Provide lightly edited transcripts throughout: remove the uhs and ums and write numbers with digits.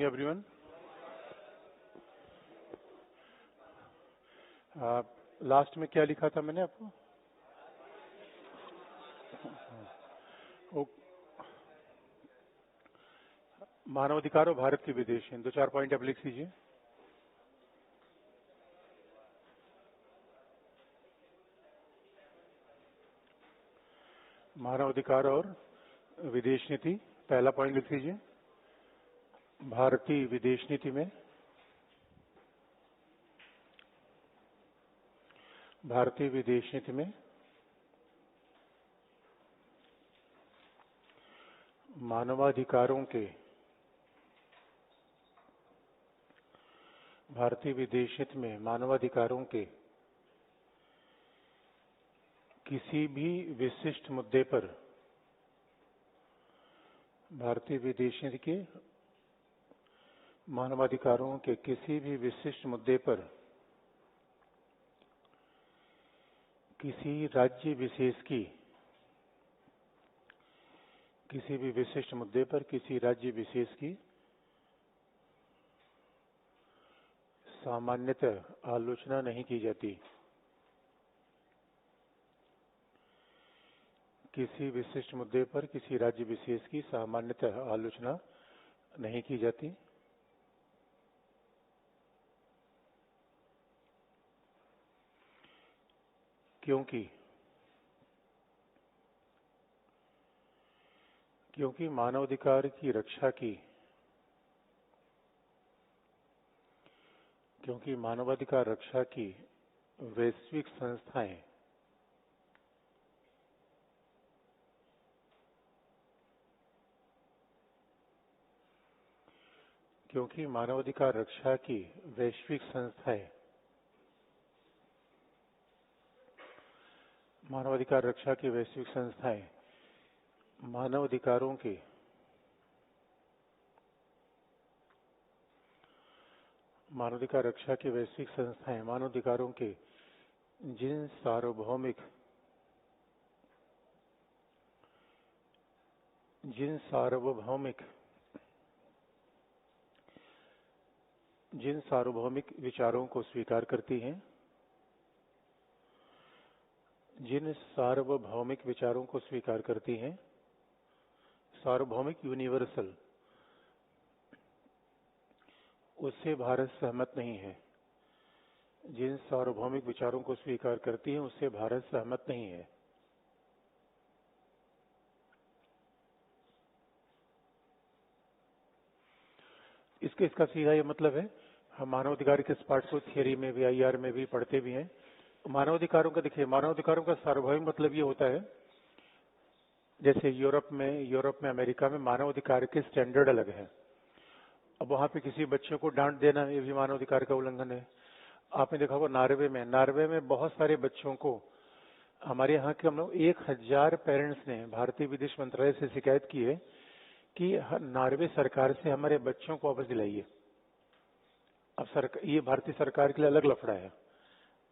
Morning everyone. Last में क्या लिखा था मैंने आपको? वो मानवाधिकार और भारत के विदेश हैं। 2-4 पॉइंट आप लिख लीजिए। मानवाधिकार और विदेश नीति, पहला पॉइंट लिख लीजिए। भारतीय विदेश नीति में मानवाधिकारों के किसी भी विशिष्ट मुद्दे पर मानवाधिकारों के किसी भी विशिष्ट मुद्दे पर किसी राज्य विशेष की सामान्यतः आलोचना नहीं की जाती। किसी विशिष्ट मुद्दे पर किसी राज्य विशेष की सामान्यतः आलोचना नहीं की जाती, क्योंकि मानवाधिकार की रक्षा की वैश्विक संस्थाएं मानवाधिकारों के जिन सार्वभौमिक विचारों को स्वीकार करती हैं, सार्वभौमिक यूनिवर्सल, उससे भारत सहमत नहीं है। जिन सार्वभौमिक विचारों को स्वीकार करती है उससे भारत सहमत नहीं है। इसका सीधा ये मतलब है, हम मानवाधिकार के इस पार्ट को थियरी में भी, आईआर में भी पढ़ते भी हैं। मानवाधिकारों का देखिए, मानवाधिकारों का सार्वभौमिक मतलब ये होता है, जैसे यूरोप में अमेरिका में मानवाधिकार के स्टैंडर्ड अलग है। अब वहां पे किसी बच्चे को डांट देना ये भी मानवाधिकार का उल्लंघन है। आपने देखा होगा नार्वे में बहुत सारे बच्चों को, हमारे यहाँ के हम लोग 1000 पेरेंट्स ने भारतीय विदेश मंत्रालय से शिकायत की है कि नार्वे सरकार से हमारे बच्चों को वापस दिलाइए। अब ये भारतीय सरकार के लिए अलग लफड़ा है।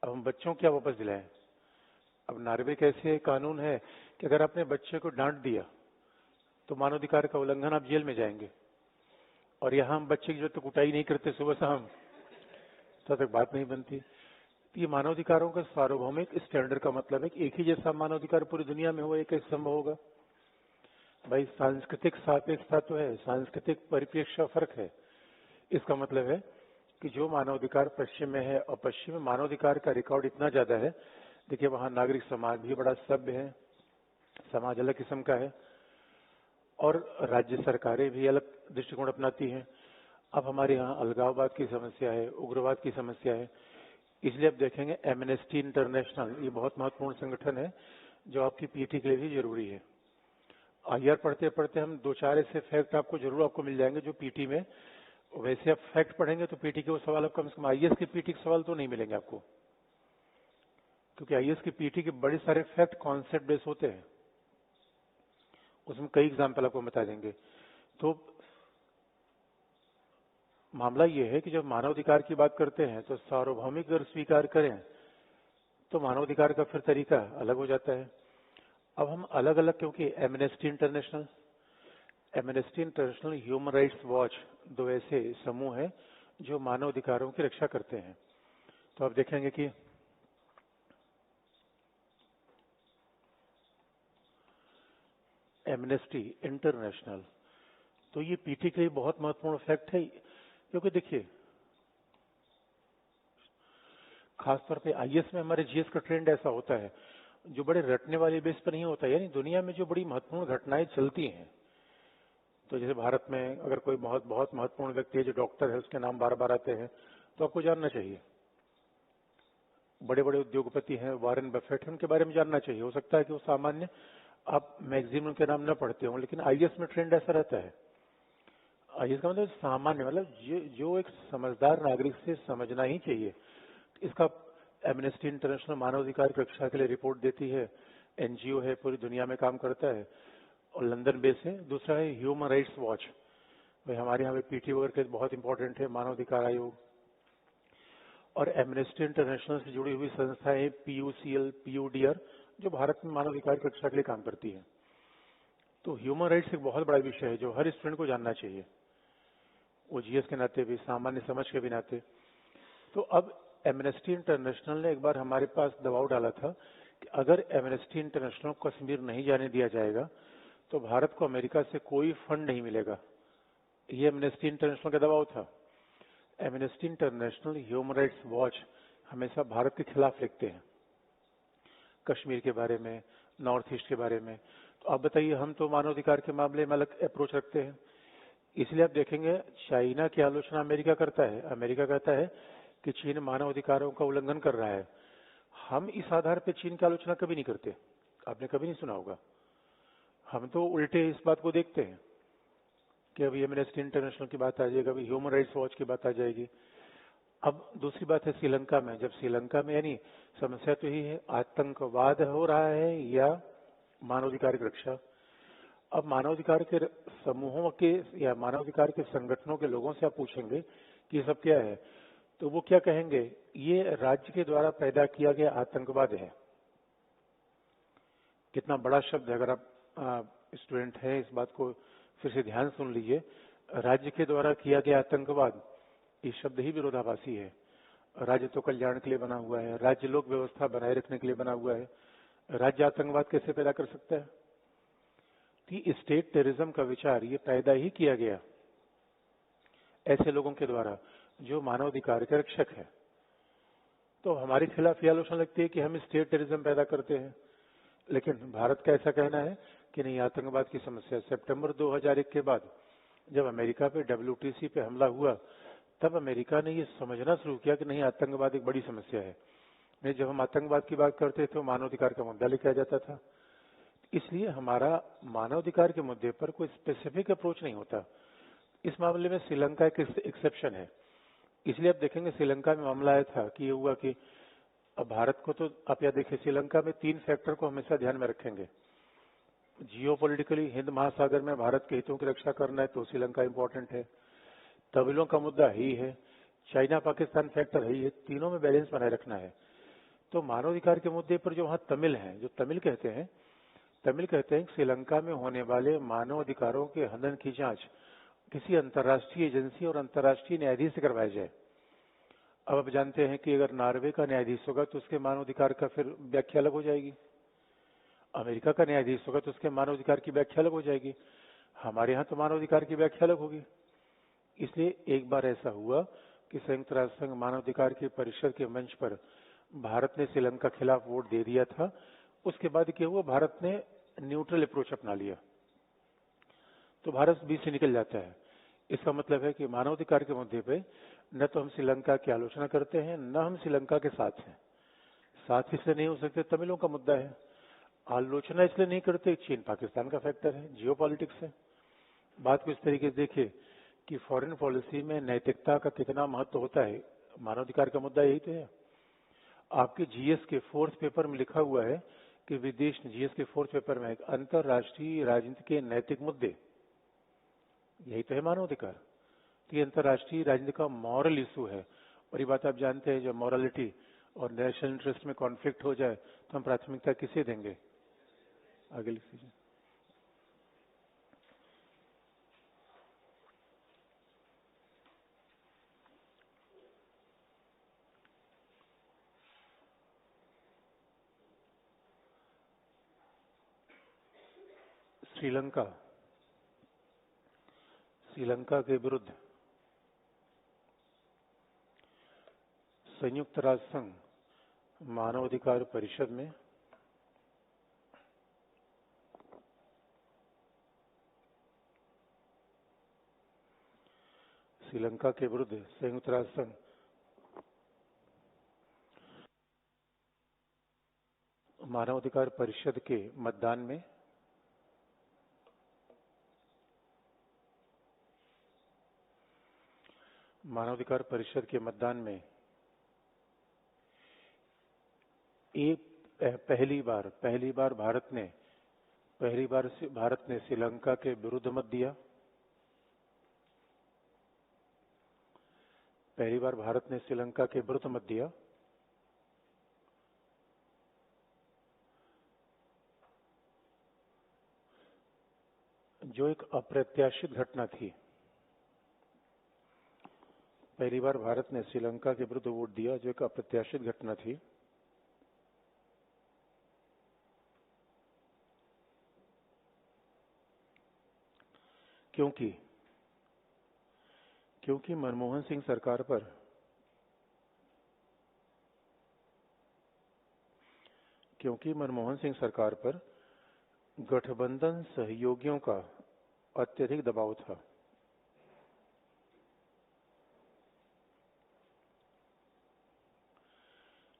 अब हम बच्चों क्या वापस दिलाएं? अब नार्वे का ऐसे कानून है कि अगर आपने बच्चे को डांट दिया तो मानवाधिकार का उल्लंघन, आप जेल में जाएंगे। और यहाँ हम बच्चे की जो तो कुटाई नहीं करते सुबह शाम, तब तक बात नहीं बनती। ये मानवाधिकारों का सार्वभौमिक स्टैंडर्ड का मतलब है कि एक ही जैसा मानवाधिकार पूरी दुनिया में हो, एक संभव होगा। भाई सांस्कृतिक सापेक्षता तो है, सांस्कृतिक परिप्रेक्ष्य फर्क है। इसका मतलब है कि जो मानवाधिकार पश्चिम में है और पश्चिम में मानवाधिकार का रिकॉर्ड इतना ज्यादा है। देखिए वहां नागरिक समाज भी बड़ा सभ्य है, समाज अलग किस्म का है, और राज्य सरकारें भी अलग दृष्टिकोण अपनाती हैं। अब हमारे यहाँ अलगाववाद की समस्या है, उग्रवाद की समस्या है। इसलिए आप देखेंगे एमनेस्टी इंटरनेशनल, ये बहुत महत्वपूर्ण संगठन है जो आपकी पीटी के लिए भी जरूरी है। आईआर पढ़ते पढ़ते हम 2-4 ऐसे फैक्ट आपको मिल जाएंगे जो पीटी में, वैसे आप फैक्ट पढ़ेंगे तो पीटी के वो सवाल आप कम से कम, आईएएस के पीटी के सवाल तो नहीं मिलेंगे आपको, क्योंकि आईएएस की पीटी के बड़े सारे फैक्ट कॉन्सेप्ट बेस होते हैं। उसमें कई एग्जाम्पल आपको बता देंगे। तो मामला ये है कि जब मानवाधिकार की बात करते हैं तो सार्वभौमिक अगर स्वीकार करें तो मानवाधिकार का फिर तरीका अलग हो जाता है। अब हम अलग अलग, क्योंकि amnesty international, amnesty international, human rights watch, दो ऐसे समूह हैं जो मानव अधिकारों की रक्षा करते हैं। तो आप देखेंगे कि एमनेस्टी इंटरनेशनल, तो ये पीटी के लिए बहुत महत्वपूर्ण फैक्ट है, क्योंकि देखिए खासतौर पे आईएएस में हमारे जीएस का ट्रेंड ऐसा होता है जो बड़े रटने वाले बेस पर नहीं होता, यानी दुनिया में जो बड़ी महत्वपूर्ण घटनाएं चलती हैं, तो जैसे भारत में अगर कोई बहुत बहुत महत्वपूर्ण व्यक्ति है जो डॉक्टर है, उसके नाम बार बार आते हैं, तो आपको जानना चाहिए। बड़े बड़े उद्योगपति हैं, वारेन बफेट है, उनके बारे में जानना चाहिए। हो सकता है कि वो सामान्य आप मैगजीन उनके नाम न पढ़ते हो, लेकिन आईएएस में ट्रेंड ऐसा रहता है। आईएएस का मतलब सामान्य, मतलब जो एक समझदार नागरिक से समझना ही चाहिए। इसका एमनेस्टी इंटरनेशनल मानवाधिकार की रक्षा के लिए रिपोर्ट देती है, एनजीओ है, पूरी दुनिया में काम करता है और लंदन बेस है। दूसरा है ह्यूमन राइट्स वॉच, भाई हमारे यहाँ पे पीटी वगैरह के बहुत इंपॉर्टेंट है, मानवाधिकार आयोग। और एमनेस्टी इंटरनेशनल से जुड़ी हुई संस्थाएं पीयूसीएल, पीयूडीआर, जो भारत में मानवाधिकार की रक्षा के लिए काम करती है। तो ह्यूमन राइट्स एक बहुत बड़ा विषय है जो हर स्टूडेंट को जानना चाहिए, वो जीएस के नाते भी, सामान्य समझ के भी नाते। तो अब एमनेस्टी इंटरनेशनल ने एक बार हमारे पास दबाव डाला था कि अगर एमनेस्टी इंटरनेशनल को कश्मीर नहीं जाने दिया जाएगा तो भारत को अमेरिका से कोई फंड नहीं मिलेगा। ये एमनेस्टी इंटरनेशनल का दबाव था। Amnesty international, human rights watch हमेशा भारत के खिलाफ लिखते हैं, कश्मीर के बारे में, नॉर्थ ईस्ट के बारे में। तो आप बताइए, हम तो मानवाधिकार के मामले में अलग अप्रोच रखते हैं। इसलिए आप देखेंगे चाइना की आलोचना अमेरिका करता है, अमेरिका कहता है कि चीन मानवाधिकारों का उल्लंघन कर रहा है। हम इस आधार पर चीन की आलोचना कभी नहीं करते, आपने कभी नहीं सुना होगा। हम तो उल्टे इस बात को देखते हैं कि अभी एमनेस्टी इंटरनेशनल की बात आ जाएगी, अभी ह्यूमन राइट्स वॉच की बात आ जाएगी। अब दूसरी बात है श्रीलंका में, जब श्रीलंका में, यानी समस्या तो यही है, आतंकवाद हो रहा है या मानवाधिकार की रक्षा। अब मानवाधिकार के समूहों के या मानवाधिकार के संगठनों के लोगों से आप पूछेंगे कि ये सब क्या है, तो वो क्या कहेंगे, ये राज्य के द्वारा पैदा किया गया आतंकवाद है। कितना बड़ा शब्द है, अगर आप स्टूडेंट हैं इस बात को फिर से ध्यान सुन लीजिए। राज्य के द्वारा किया गया आतंकवाद, ये शब्द ही विरोधाभासी है। राज्य तो कल्याण के लिए बना हुआ है, राज्य लोक व्यवस्था बनाए रखने के लिए बना हुआ है, राज्य आतंकवाद कैसे पैदा कर सकता है? कि स्टेट टेररिज्म का विचार ये पैदा ही किया गया ऐसे लोगों के द्वारा जो मानवाधिकार के रक्षक है। तो हमारे खिलाफ ये आलोचना लगती है कि हम स्टेट टेररिज्म पैदा करते हैं, लेकिन भारत का ऐसा कहना है कि नहीं, आतंकवाद की समस्या सितंबर 2001 के बाद जब अमेरिका पे WTC पे हमला हुआ, तब अमेरिका ने ये समझना शुरू किया कि नहीं, आतंकवाद एक बड़ी समस्या है। नहीं, जब हम आतंकवाद की बात करते थे तो मानवाधिकार का मुद्दा लेके आ जाता था। इसलिए हमारा मानवाधिकार के मुद्दे पर कोई स्पेसिफिक अप्रोच नहीं होता। इस मामले में श्रीलंका एक एक्सेप्शन है। इसलिए आप देखेंगे श्रीलंका में मामला आया था कि ये हुआ कि अब भारत को, तो आप यह देखिए श्रीलंका में 3 फैक्टर को हमेशा ध्यान में रखेंगे। जियोपॉलिटिकली हिंद महासागर में भारत के हितों की रक्षा करना है तो श्रीलंका इंपॉर्टेंट है, तमिलों का मुद्दा ही है, चाइना पाकिस्तान फैक्टर है, ये तीनों में बैलेंस बनाए रखना है। तो मानवाधिकार के मुद्दे पर जो वहां तमिल हैं, जो तमिल कहते हैं श्रीलंका में होने वाले मानवाधिकारों के हनन की जांच किसी अंतर्राष्ट्रीय एजेंसी और अंतर्राष्ट्रीय न्यायाधीश से करवाया जाए। अब आप जानते हैं कि अगर नॉर्वे का न्यायाधीश होगा तो उसके मानवाधिकार का फिर व्याख्या अलग हो जाएगी, अमेरिका का न्यायाधीश होगा तो उसके मानवाधिकार की व्याख्या अलग हो जाएगी, हमारे यहाँ तो मानवाधिकार की व्याख्या अलग होगी। इसलिए एक बार ऐसा हुआ कि संयुक्त राष्ट्र संघ मानवाधिकार की परिषद के मंच पर भारत ने श्रीलंका के खिलाफ वोट दे दिया था। उसके बाद क्या हुआ, भारत ने न्यूट्रल अप्रोच अपना लिया, तो भारत बीच से निकल जाता है। इसका मतलब है कि मानवाधिकार के मुद्दे पे न तो हम श्रीलंका की आलोचना करते हैं, न हम श्रीलंका के साथ हैं। साथ इसलिए नहीं हो सकते, तमिलों का मुद्दा है। आलोचना इसलिए नहीं करते, चीन पाकिस्तान का फैक्टर है, जियोपॉलिटिक्स है। बात को इस तरीके से देखिए कि फॉरेन पॉलिसी में नैतिकता का कितना महत्व होता है, मानवाधिकार का मुद्दा यही तो है। आपके जीएस के 4th पेपर में लिखा हुआ है कि विदेश, जीएस के 4th पेपर में अंतर्राष्ट्रीय राजनीति के नैतिक मुद्दे, यही तो है मानवाधिकार। तो ये अंतर्राष्ट्रीय राजनीति का मॉरल इशू है। और ये बात आप जानते हैं, जब मॉरलिटी और नेशनल इंटरेस्ट में कॉन्फ्लिक्ट हो जाए तो हम प्राथमिकता किसे देंगे? आगे लिख लीजिए। श्रीलंका के विरुद्ध संयुक्त राष्ट्र संघ मानवाधिकार परिषद में श्रीलंका के विरुद्ध संयुक्त राष्ट्र संघ मानवाधिकार परिषद के मतदान में पहली बार भारत ने श्रीलंका के विरुद्ध मत दिया। पहली बार भारत ने श्रीलंका के विरुद्ध मत दिया। जो एक अप्रत्याशित घटना थी। पहली बार भारत ने श्रीलंका के विरुद्ध वोट दिया, जो एक अप्रत्याशित घटना थी। क्योंकि मनमोहन सिंह सरकार पर गठबंधन सहयोगियों का अत्यधिक दबाव था।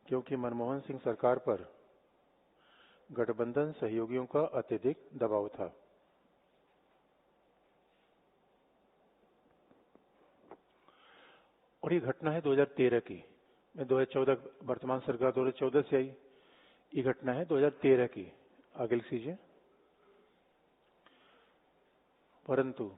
क्योंकि मनमोहन सिंह सरकार पर गठबंधन सहयोगियों का अत्यधिक दबाव था। और ये घटना है 2013 की। 2014 वर्तमान सरकार 2014 से आई। ये घटना है 2013 की। आगे लिख लीजिए। परंतु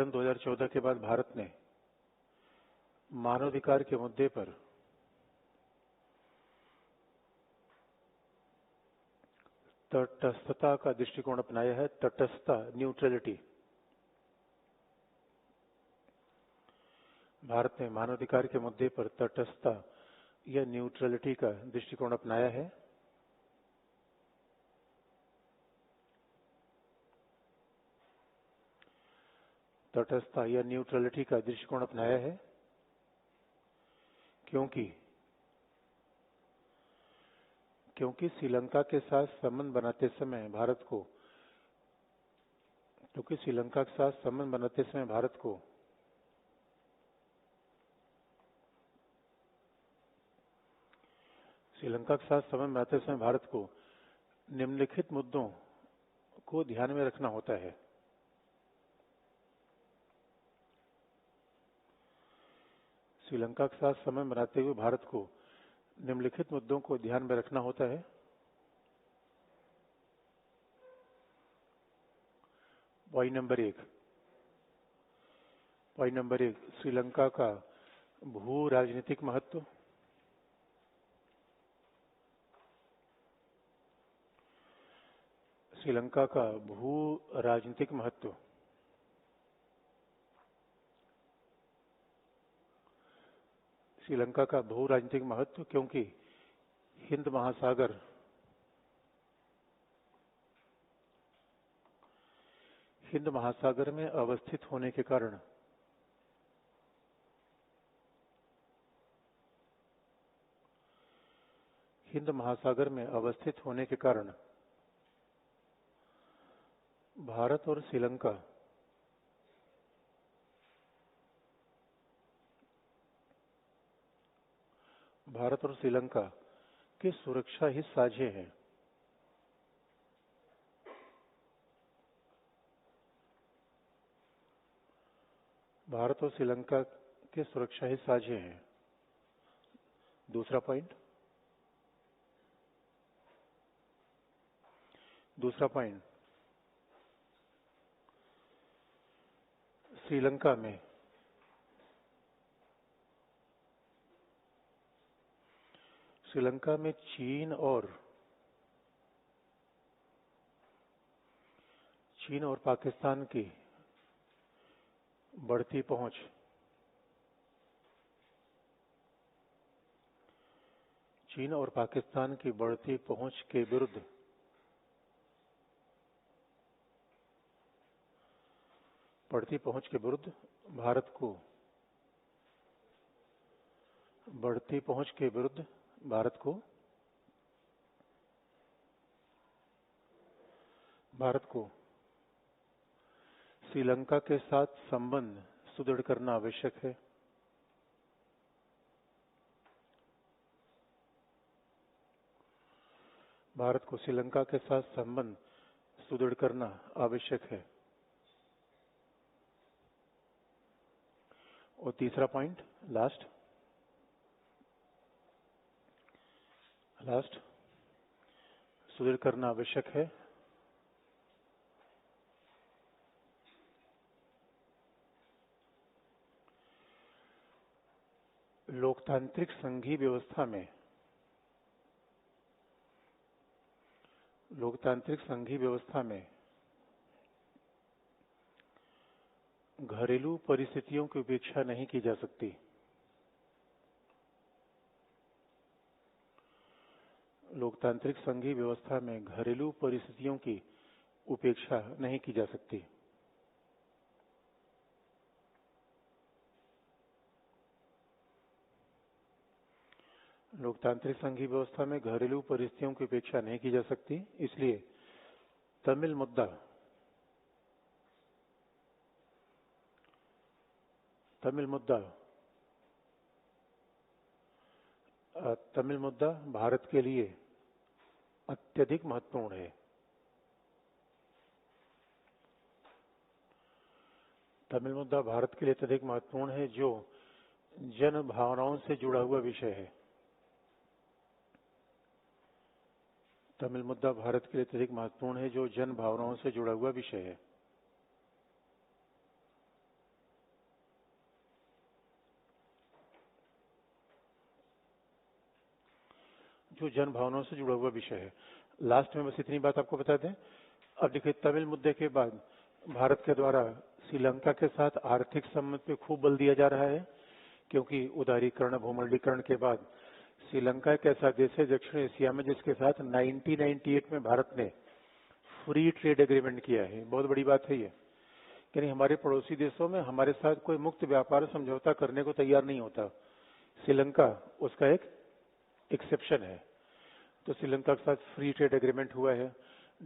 2014 के बाद भारत ने मानवाधिकार के मुद्दे पर तटस्थता का दृष्टिकोण अपनाया है। तटस्थता, न्यूट्रलिटी। भारत ने मानवाधिकार के मुद्दे पर तटस्थता या न्यूट्रलिटी का दृष्टिकोण अपनाया है। तटस्थता या न्यूट्रलिटी का दृष्टिकोण अपनाया है क्योंकि श्रीलंका के साथ संबंध बनाते समय भारत को निम्नलिखित मुद्दों को ध्यान में रखना होता है। श्रीलंका के साथ संबंध बनाते हुए भारत को निम्नलिखित मुद्दों को ध्यान में रखना होता है। पॉइंट नंबर एक, श्रीलंका का भू राजनीतिक महत्व। श्रीलंका का भू राजनीतिक महत्व। श्रीलंका का भू राजनीतिक महत्व क्योंकि हिंद महासागर में अवस्थित होने के कारण भारत और श्रीलंका की सुरक्षा ही साझे है। भारत और श्रीलंका की सुरक्षा ही साझे है। दूसरा पॉइंट, श्रीलंका में चीन और चीन और पाकिस्तान की बढ़ती पहुंच चीन और पाकिस्तान की बढ़ती पहुंच के विरुद्ध भारत को बढ़ती पहुंच के विरुद्ध भारत को श्रीलंका के साथ संबंध सुदृढ़ करना आवश्यक है। भारत को श्रीलंका के साथ संबंध सुदृढ़ करना आवश्यक है। और तीसरा पॉइंट, लास्ट, सुदृढ़ करना आवश्यक है। लोकतांत्रिक संघीय व्यवस्था में घरेलू परिस्थितियों की उपेक्षा नहीं की जा सकती। लोकतांत्रिक संघीय व्यवस्था में घरेलू परिस्थितियों की उपेक्षा नहीं की जा सकती। लोकतांत्रिक संघीय व्यवस्था में घरेलू परिस्थितियों की उपेक्षा नहीं की जा सकती। इसलिए तमिल मुद्दा भारत के लिए अत्यधिक महत्वपूर्ण है। तमिल मुद्दा भारत के लिए अत्यधिक महत्वपूर्ण है, जो जन भावनाओं से जुड़ा हुआ विषय है। तमिल मुद्दा भारत के लिए अत्यधिक महत्वपूर्ण है, जो जन भावनाओं से जुड़ा हुआ विषय है। लास्ट में बस इतनी बात आपको बता दें। अब देखिए, तमिल मुद्दे के बाद भारत के द्वारा श्रीलंका के साथ आर्थिक संबंध पे खूब बल दिया जा रहा है, क्योंकि उदारीकरण, भूमंडलीकरण के बाद श्रीलंका एक ऐसा देश है दक्षिण एशिया में जिसके साथ 1998 में भारत ने फ्री ट्रेड एग्रीमेंट किया है। बहुत बड़ी बात है ये। यानी हमारे पड़ोसी देशों में हमारे साथ कोई मुक्त व्यापार समझौता करने को तैयार नहीं होता। श्रीलंका उसका एक एक्सेप्शन है। तो श्रीलंका के साथ फ्री ट्रेड एग्रीमेंट हुआ है।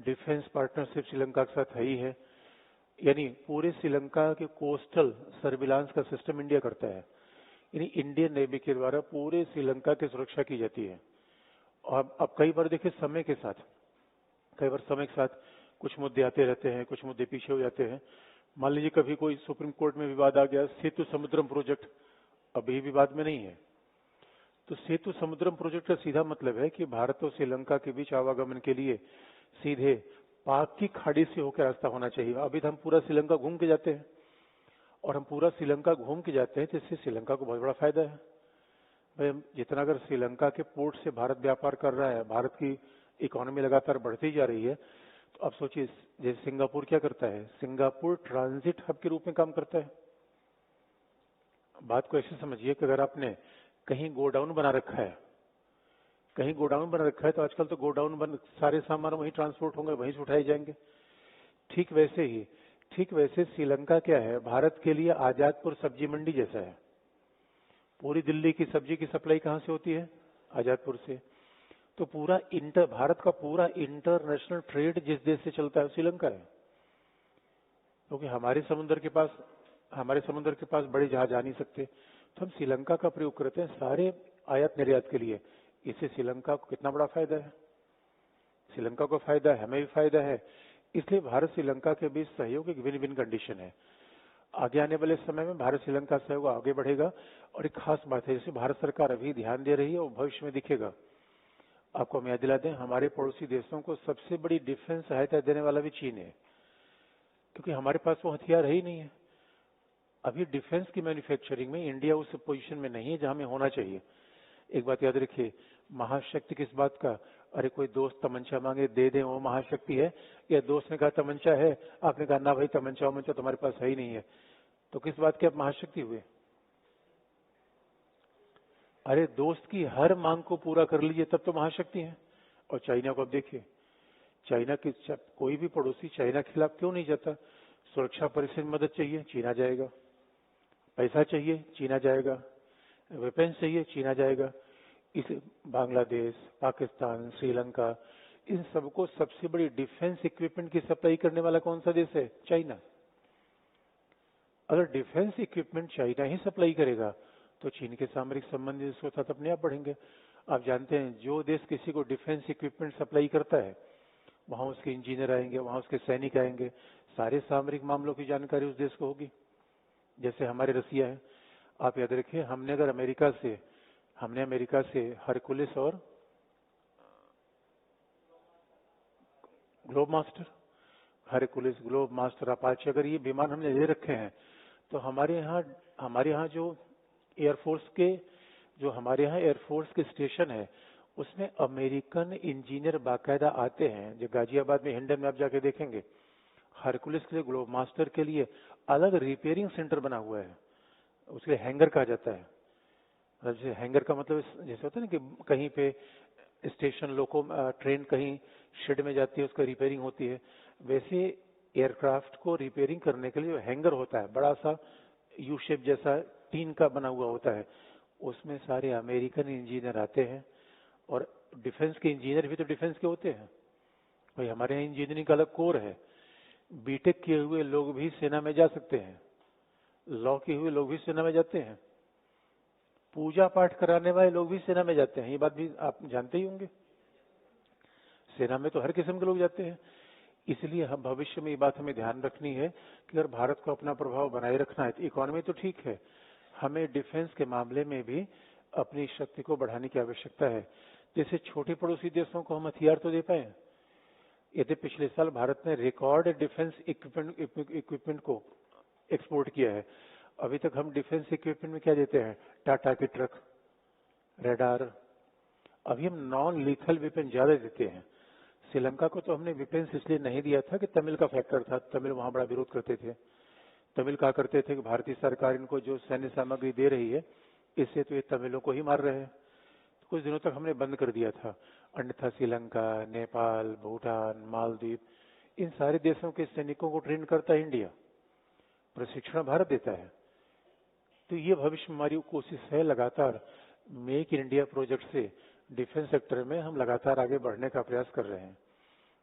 डिफेंस पार्टनरशिप श्रीलंका के साथ है ही है। यानी पूरे श्रीलंका के कोस्टल सर्विलांस का सिस्टम इंडिया करता है। यानी इंडियन नेवी के द्वारा पूरे श्रीलंका की सुरक्षा की जाती है। और अब कई बार देखिए, समय के साथ कुछ मुद्दे आते रहते हैं, कुछ मुद्दे पीछे हो जाते हैं। मान लीजिए कभी कोई सुप्रीम कोर्ट में विवाद आ गया, सेतु समुद्रम प्रोजेक्ट अभी विवाद में नहीं है। तो सेतु समुद्रम प्रोजेक्ट का सीधा मतलब है कि भारत और श्रीलंका के बीच आवागमन के लिए सीधे पाक की खाड़ी से होकर रास्ता होना चाहिए। अभी तो हम पूरा श्रीलंका घूम के जाते हैं, और हम पूरा श्रीलंका घूम के जाते हैं तो इससे श्रीलंका को बहुत बड़ा फायदा है। भाई, जितना अगर श्रीलंका के पोर्ट से भारत व्यापार कर रहा है, भारत की इकोनॉमी लगातार बढ़ती जा रही है, तो अब सोचिए, जैसे सिंगापुर क्या करता है, सिंगापुर ट्रांजिट हब के रूप में काम करता है। बात को ऐसे समझिए कि अगर आपने कहीं गोडाउन बना रखा है, तो आजकल तो गोडाउन सारे सामान वहीं ट्रांसपोर्ट होंगे, वहीं से उठाए जाएंगे। ठीक वैसे श्रीलंका क्या है, भारत के लिए आजादपुर सब्जी मंडी जैसा है। पूरी दिल्ली की सब्जी की सप्लाई कहां से होती है? आजादपुर से। तो भारत का पूरा इंटरनेशनल ट्रेड जिस देश से चलता है श्रीलंका है, क्योंकि हमारे समुद्र के पास बड़े जहाज आ नहीं सकते, तो हम श्रीलंका का प्रयोग करते हैं सारे आयात निर्यात के लिए। इससे श्रीलंका को कितना बड़ा फायदा है। श्रीलंका को फायदा है, हमें भी फायदा है। इसलिए भारत श्रीलंका के बीच सहयोग एक विन विन कंडीशन है। आगे आने वाले समय में भारत श्रीलंका सहयोग आगे बढ़ेगा। और एक खास बात है, जैसे भारत सरकार अभी ध्यान दे रही है और भविष्य में दिखेगा। आपको हम याद दिला दें, हमारे पड़ोसी देशों को सबसे बड़ी डिफेंस सहायता देने वाला भी चीन है, क्योंकि हमारे पास वो हथियार है ही नहीं है। अभी डिफेंस की मैन्युफैक्चरिंग में इंडिया उस पोजीशन में नहीं है जहां में होना चाहिए। एक बात याद रखिए, महाशक्ति किस बात का अरे कोई दोस्त तमंचा मांगे दे दें वो महाशक्ति है, या दोस्त ने कहा तमंचा है, आपने कहा ना भाई तमंचा वमंचा तुम्हारे पास है ही नहीं है, तो किस बात के आप महाशक्ति हुए? अरे दोस्त की हर मांग को पूरा कर लीजिए तब तो महाशक्ति है। और चाइना को अब देखिए, चाइना की कोई भी पड़ोसी चाइना के खिलाफ क्यों नहीं जाता? सुरक्षा परिषद में मदद चाहिए, चीना जाएगा। पैसा चाहिए, चीना जाएगा। वेपन्स चाहिए, चीना जाएगा। इस बांग्लादेश, पाकिस्तान, श्रीलंका, इन सबको सबसे बड़ी डिफेंस इक्विपमेंट की सप्लाई करने वाला कौन सा देश है? चाइना। अगर डिफेंस इक्विपमेंट चाइना ही सप्लाई करेगा तो चीन के सामरिक संबंध इसके साथ अपने आप बढ़ेंगे। आप जानते हैं जो देश किसी को डिफेंस इक्विपमेंट सप्लाई करता है वहां उसके इंजीनियर आएंगे, वहां उसके सैनिक आएंगे, सारे सामरिक मामलों की जानकारी उस देश को होगी। जैसे हमारे रसिया है, आप याद रखिए, हमने अमेरिका से हरकुलिस और globe master, Hercules, globe master, Apache, अगर ये विमान हमने ले रखे हैं तो हमारे यहाँ जो एयरफोर्स के स्टेशन है उसमें अमेरिकन इंजीनियर बाकायदा आते हैं। जो गाजियाबाद में हिंडन में आप जाके देखेंगे, हरकुलिस के लिए, ग्लोब मास्टर के लिए अलग रिपेयरिंग सेंटर बना हुआ है, उसके लिए हैंगर कहा जाता है। जैसे हैंगर का मतलब जैसे होता है ना कि कहीं पे स्टेशन ट्रेन कहीं शेड में जाती है, उसका रिपेयरिंग होती है, वैसे एयरक्राफ्ट को रिपेयरिंग करने के लिए हैंगर होता है, बड़ा सा यू शेप जैसा टीन का बना हुआ होता है, उसमें सारे अमेरिकन इंजीनियर आते हैं। और डिफेंस के इंजीनियर भी तो डिफेंस के होते हैं भाई। हमारे यहाँ इंजीनियरिंग का अलग कोर है, बीटेक किए हुए लोग भी सेना में जा सकते हैं, लॉ किए हुए लोग भी सेना में जाते हैं, पूजा पाठ कराने वाले लोग भी सेना में जाते हैं, ये बात भी आप जानते ही होंगे। सेना में तो हर किस्म के लोग जाते हैं। इसलिए हम भविष्य में ये बात हमें ध्यान रखनी है कि अगर भारत को अपना प्रभाव बनाए रखना है तो इकोनॉमी तो ठीक है, हमें डिफेंस के मामले में भी अपनी शक्ति को बढ़ाने की आवश्यकता है। जैसे छोटे पड़ोसी देशों को हम हथियार तो दे पाए। यदि पिछले साल भारत ने रिकॉर्ड डिफेंस इक्विपमेंट को एक्सपोर्ट किया है। अभी तक हम डिफेंस इक्विपमेंट में क्या देते हैं? टाटा के ट्रक, रेडार। अभी हम नॉन लीथल वेपन ज्यादा देते हैं। श्रीलंका को तो हमने वेपन्स इसलिए नहीं दिया था कि तमिल का फैक्टर था, तमिल वहां बड़ा विरोध करते थे। तमिल कहा करते थे कि भारतीय सरकार इनको जो सैन्य सामग्री दे रही है इससे तो ये तमिलों को ही मार रहे हैं, तो कुछ दिनों तक हमने बंद कर दिया था। अन्यथा श्रीलंका, नेपाल, भूटान, मालदीव, इन सारे देशों के सैनिकों को ट्रेन करता है इंडिया, प्रशिक्षण भारत देता है। तो ये भविष्य में हमारी कोशिश है लगातार मेक इन इंडिया प्रोजेक्ट से डिफेंस सेक्टर में हम लगातार आगे बढ़ने का प्रयास कर रहे हैं।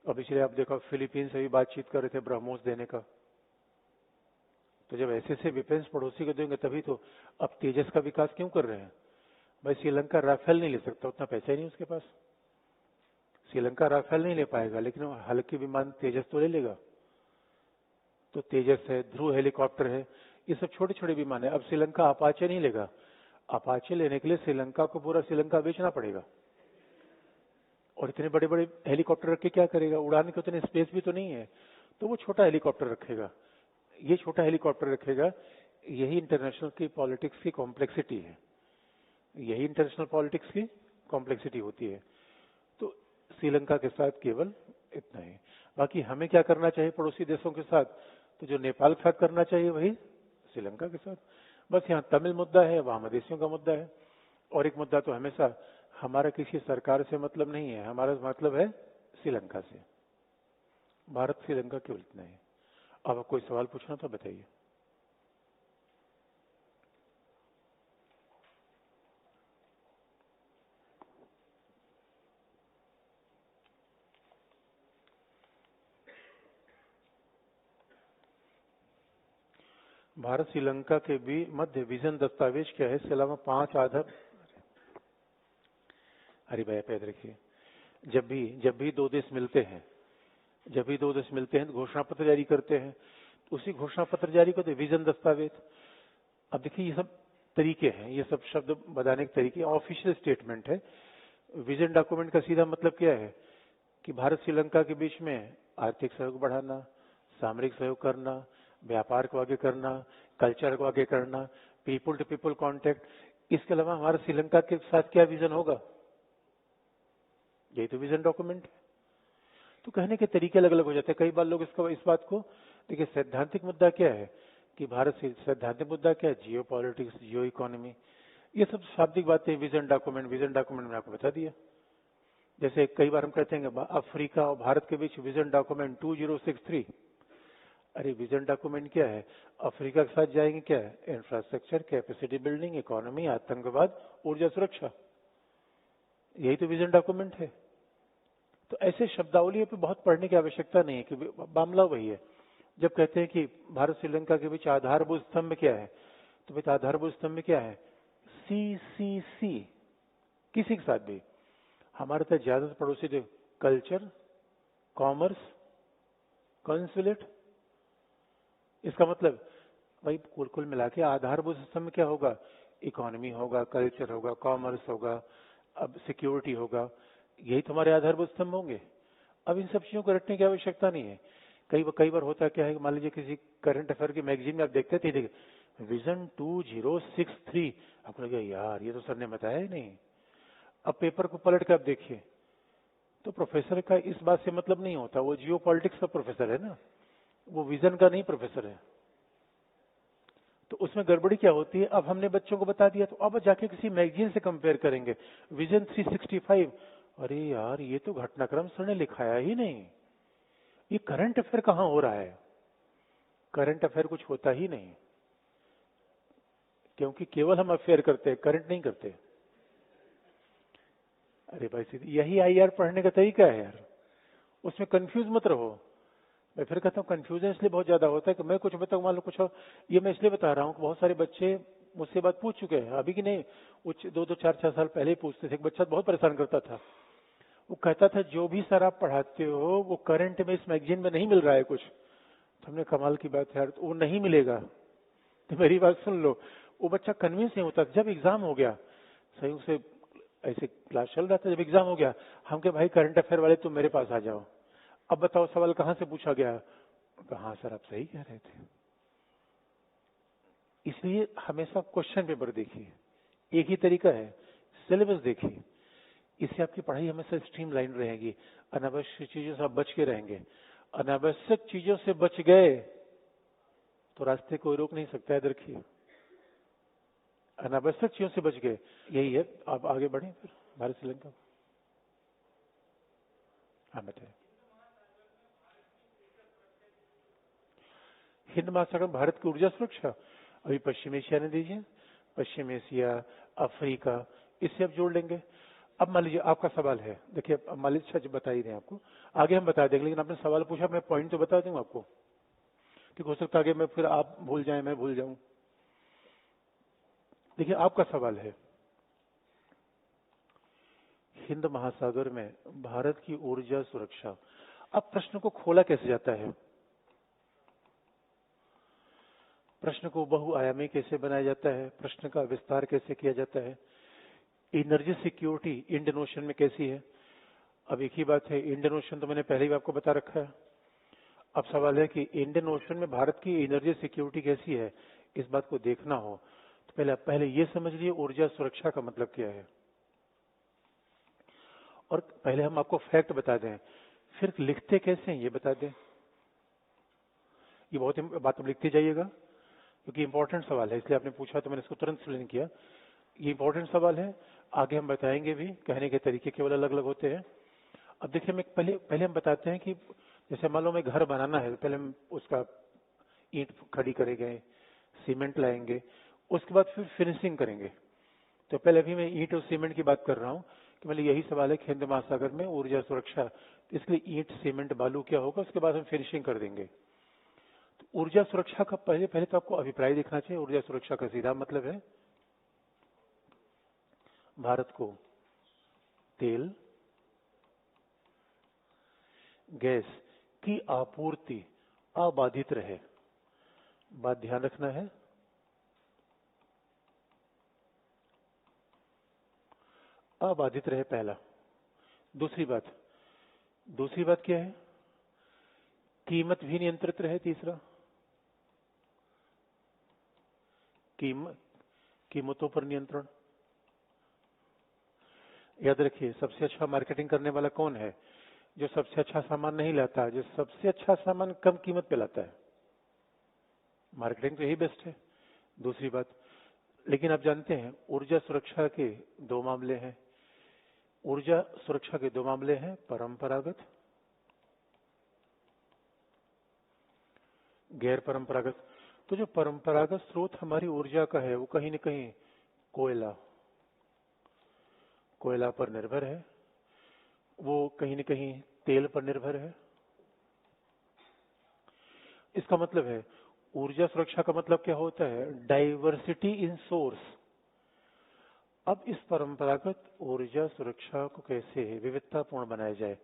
अब इसलिए आप देखो फिलीपींस से भी बातचीत कर रहे थे ब्रह्मोस देने का। तो जब ऐसे डिफेंस पड़ोसी को देंगे तभी तो। अब तेजस का विकास क्यों कर रहे हैं भाई? श्रीलंका राफेल नहीं ले सकता, उतना पैसा ही नहीं उसके पास। श्रीलंका राफेल नहीं ले पाएगा, लेकिन हल्के विमान तेजस तो ले लेगा। तो तेजस है, ध्रुव हेलीकॉप्टर है, ये सब छोटे छोटे विमान है। अब श्रीलंका अपाचे नहीं लेगा। अपाचे लेने के लिए श्रीलंका को पूरा श्रीलंका बेचना पड़ेगा, और इतने बड़े बड़े हेलीकॉप्टर रख के क्या करेगा? उड़ाने के उतने स्पेस भी तो नहीं है, तो वो छोटा हेलीकॉप्टर रखेगा। ये छोटा हेलीकॉप्टर रखेगा। यही इंटरनेशनल की पॉलिटिक्स की कॉम्प्लेक्सिटी है, यही इंटरनेशनल पॉलिटिक्स की कॉम्प्लेक्सिटी होती है। तो श्रीलंका के साथ केवल इतना ही। बाकी हमें क्या करना चाहिए पड़ोसी देशों के साथ? तो जो नेपाल के साथ करना चाहिए वही श्रीलंका के साथ। बस यहाँ तमिल मुद्दा है, वहां मधेसियों का मुद्दा है। और एक मुद्दा तो हमेशा हमारा किसी सरकार से मतलब नहीं है, हमारा मतलब है श्रीलंका से। भारत श्रीलंका केवल इतना है। अब कोई सवाल पूछना तो बताइए। भारत श्रीलंका के भी मध्य विजन दस्तावेज क्या है? इसके अलावा 5 आधार। अरे भाई पैद रखिए, जब भी दो देश मिलते हैं तो घोषणा पत्र जारी करते हैं। तो उसी घोषणा पत्र जारी करते विजन दस्तावेज। अब देखिए ये सब तरीके हैं, ये सब शब्द बताने के तरीके। ऑफिशियल स्टेटमेंट है। विजन डॉक्यूमेंट का सीधा मतलब क्या है कि भारत श्रीलंका के बीच में आर्थिक सहयोग बढ़ाना, सामरिक सहयोग करना, व्यापार को आगे करना, कल्चर को आगे करना, पीपल टू पीपल कांटेक्ट। इसके अलावा हमारा श्रीलंका के साथ क्या विजन होगा? यही तो विजन डॉक्यूमेंट है। तो कहने के तरीके अलग अलग हो जाते हैं। कई बार लोग इस बात को देखिए, सैद्धांतिक मुद्दा क्या है कि भारत से सैद्धांतिक मुद्दा क्या है, जियो पॉलिटिक्स, जियो इकोनॉमी, ये सब शाब्दिक बातें। विजन डॉक्यूमेंट मैंने आपको बता दिया। जैसे कई बार हम कहते हैं अफ्रीका और भारत के बीच विजन डॉक्यूमेंट 2063। अरे विजन डॉक्यूमेंट क्या है, अफ्रीका के साथ जाएंगे क्या है, इंफ्रास्ट्रक्चर, कैपेसिटी बिल्डिंग, इकोनॉमी, आतंकवाद, ऊर्जा सुरक्षा, यही तो विजन डॉक्यूमेंट है। तो ऐसे शब्दावली पे बहुत पढ़ने की आवश्यकता नहीं है कि मामला वही है। जब कहते हैं कि भारत श्रीलंका के बीच आधारभूत स्तंभ क्या है, तो भाई आधारभूत स्तंभ क्या है, CCC। किसी के साथ भी हमारे तो ज्यादातर पड़ोसी थे, कल्चर, कॉमर्स, कंसुलेट। इसका मतलब भाई कुल मिला के आधारभूत स्तंभ क्या होगा, इकोनॉमी होगा, कल्चर होगा, कॉमर्स होगा, अब सिक्योरिटी होगा, यही तुम्हारे आधारभूत स्तंभ होंगे। अब इन सब चीजों को रटने की आवश्यकता नहीं है। कई बार होता क्या है, मान लीजिए किसी करंट अफेयर की मैगजीन में आप देखते थे विजन 2063, आपको लगे यार ये तो सर ने बताया ही नहीं। अब पेपर को पलट कर आप देखिए तो प्रोफेसर का इस बात से मतलब नहीं होता, वो जियो पॉलिटिक्स का प्रोफेसर है ना, वो विजन का नहीं प्रोफेसर है। तो उसमें गड़बड़ी क्या होती है, अब हमने बच्चों को बता दिया तो अब जाके किसी मैगजीन से कंपेयर करेंगे विजन 365, अरे यार ये तो घटनाक्रम सर ने लिखाया ही नहीं, ये करंट अफेयर कहां हो रहा है। करंट अफेयर कुछ होता ही नहीं, क्योंकि केवल हम अफेयर करते हैं, करंट नहीं करते। अरे भाई सीधी यही आईआर पढ़ने का तरीका है यार, उसमें कंफ्यूज मत रहो। मैं फिर कहता हूँ कंफ्यूजन इसलिए बहुत ज्यादा होता है कि मैं कुछ बताऊँ, मान लो कुछ, ये मैं इसलिए बता रहा हूँ कि बहुत सारे बच्चे मुझसे बात पूछ चुके हैं अभी की नहीं, कुछ 2-4 साल पहले ही पूछते थे। एक बच्चा बहुत परेशान करता था, वो कहता था जो भी सर आप पढ़ाते हो वो करंट में इस मैगजीन में नहीं मिल रहा है कुछ। तो हमने कमाल की बात है यार, तो वो नहीं मिलेगा तो मेरी बात सुन लो। वो बच्चा कन्विंस नहीं होता। जब एग्जाम हो गया, सही से ऐसे क्लास चल रहा था, जब एग्जाम हो गया हम के भाई करंट अफेयर वाले तुम मेरे पास आ जाओ, अब बताओ सवाल कहां से पूछा गया। हाँ सर आप सही कह रहे थे। इसलिए हमेशा क्वेश्चन पेपर देखिए, एक ही तरीका है, सिलेबस देखिए, इससे आपकी पढ़ाई हमेशा स्ट्रीमलाइन रहेगी। अनावश्यक चीजों से आप बच के रहेंगे। अनावश्यक चीजों से बच गए तो रास्ते कोई रोक नहीं सकता है, देखिए अनावश्यक चीजों से बच गए, यही है। आप आगे बढ़े फिर भारत श्रीलंका। हाँ बताए, हिंद महासागर भारत की ऊर्जा सुरक्षा, अभी पश्चिम एशिया ने दीजिए, पश्चिम एशिया, अफ्रीका, इससे आप जोड़ लेंगे। अब मान लीजिए आपका सवाल है, देखिए अब मान लीजिए सच बता ही दें आपको, आगे हम बता देंगे, लेकिन आपने सवाल पूछा, मैं पॉइंट तो बता दूंगा आपको, ठीक हो सकता है आगे मैं फिर आप भूल जाए, मैं भूल जाऊं। देखिए आपका सवाल है हिंद महासागर में भारत की ऊर्जा सुरक्षा। अब प्रश्न को खोला कैसे जाता है, प्रश्न को बहुआयामी कैसे बनाया जाता है, प्रश्न का विस्तार कैसे किया जाता है। एनर्जी सिक्योरिटी इंडियन ओशन में कैसी है। अब एक ही बात है, इंडियन ओशन तो मैंने पहले ही आपको बता रखा है। अब सवाल है कि इंडियन ओशन में भारत की एनर्जी सिक्योरिटी कैसी है, इस बात को देखना हो तो पहले ये समझ लिए ऊर्जा सुरक्षा का मतलब क्या है। और पहले हम आपको फैक्ट बता दें, फिर लिखते कैसे हैं ये बता दें। ये बहुत बात अब लिखते जाइएगा, क्योंकि इंपॉर्टेंट सवाल है, इसलिए आपने पूछा तो मैंने इसको तुरंत एक्सप्लेन किया। ये इंपॉर्टेंट सवाल है, आगे हम बताएंगे भी, कहने के तरीके केवल अलग अलग होते हैं। अब देखिए, मैं पहले हम बताते हैं कि जैसे मान लो मैं घर बनाना है, पहले हम उसका ईंट खड़ी करेंगे, सीमेंट लाएंगे, उसके बाद फिर फिनिशिंग करेंगे। तो पहले अभी मैं ईंट और सीमेंट की बात कर रहा हूँ कि मतलब यही सवाल है कि हिंद महासागर में ऊर्जा सुरक्षा, तो इसके लिए ईंट, सीमेंट, बालू क्या होगा, उसके बाद हम फिनिशिंग कर देंगे। तो ऊर्जा सुरक्षा का पहले तो आपको अभिप्राय देखना चाहिए। ऊर्जा सुरक्षा का सीधा मतलब है भारत को तेल, गैस की आपूर्ति अबाधित रहे। बात ध्यान रखना है, अबाधित रहे पहला। दूसरी बात क्या है, कीमत भी नियंत्रित रहे। तीसरा, कीमतों पर नियंत्रण। याद रखिए, सबसे अच्छा मार्केटिंग करने वाला कौन है? जो सबसे अच्छा सामान नहीं लाता, जो सबसे अच्छा सामान कम कीमत पे लाता है। मार्केटिंग तो यही बेस्ट है। दूसरी बात, लेकिन आप जानते हैं ऊर्जा सुरक्षा के दो मामले हैं। ऊर्जा सुरक्षा के दो मामले हैं, परंपरागत, गैर परंपरागत। तो जो परंपरागत स्रोत हमारी ऊर्जा का है वो कहीं न कहीं कोयला पर निर्भर है, वो कहीं न कहीं तेल पर निर्भर है। इसका मतलब है ऊर्जा सुरक्षा का मतलब क्या होता है? Diversity in source. अब इस परंपरागत ऊर्जा सुरक्षा को कैसे विविधतापूर्ण बनाया जाए,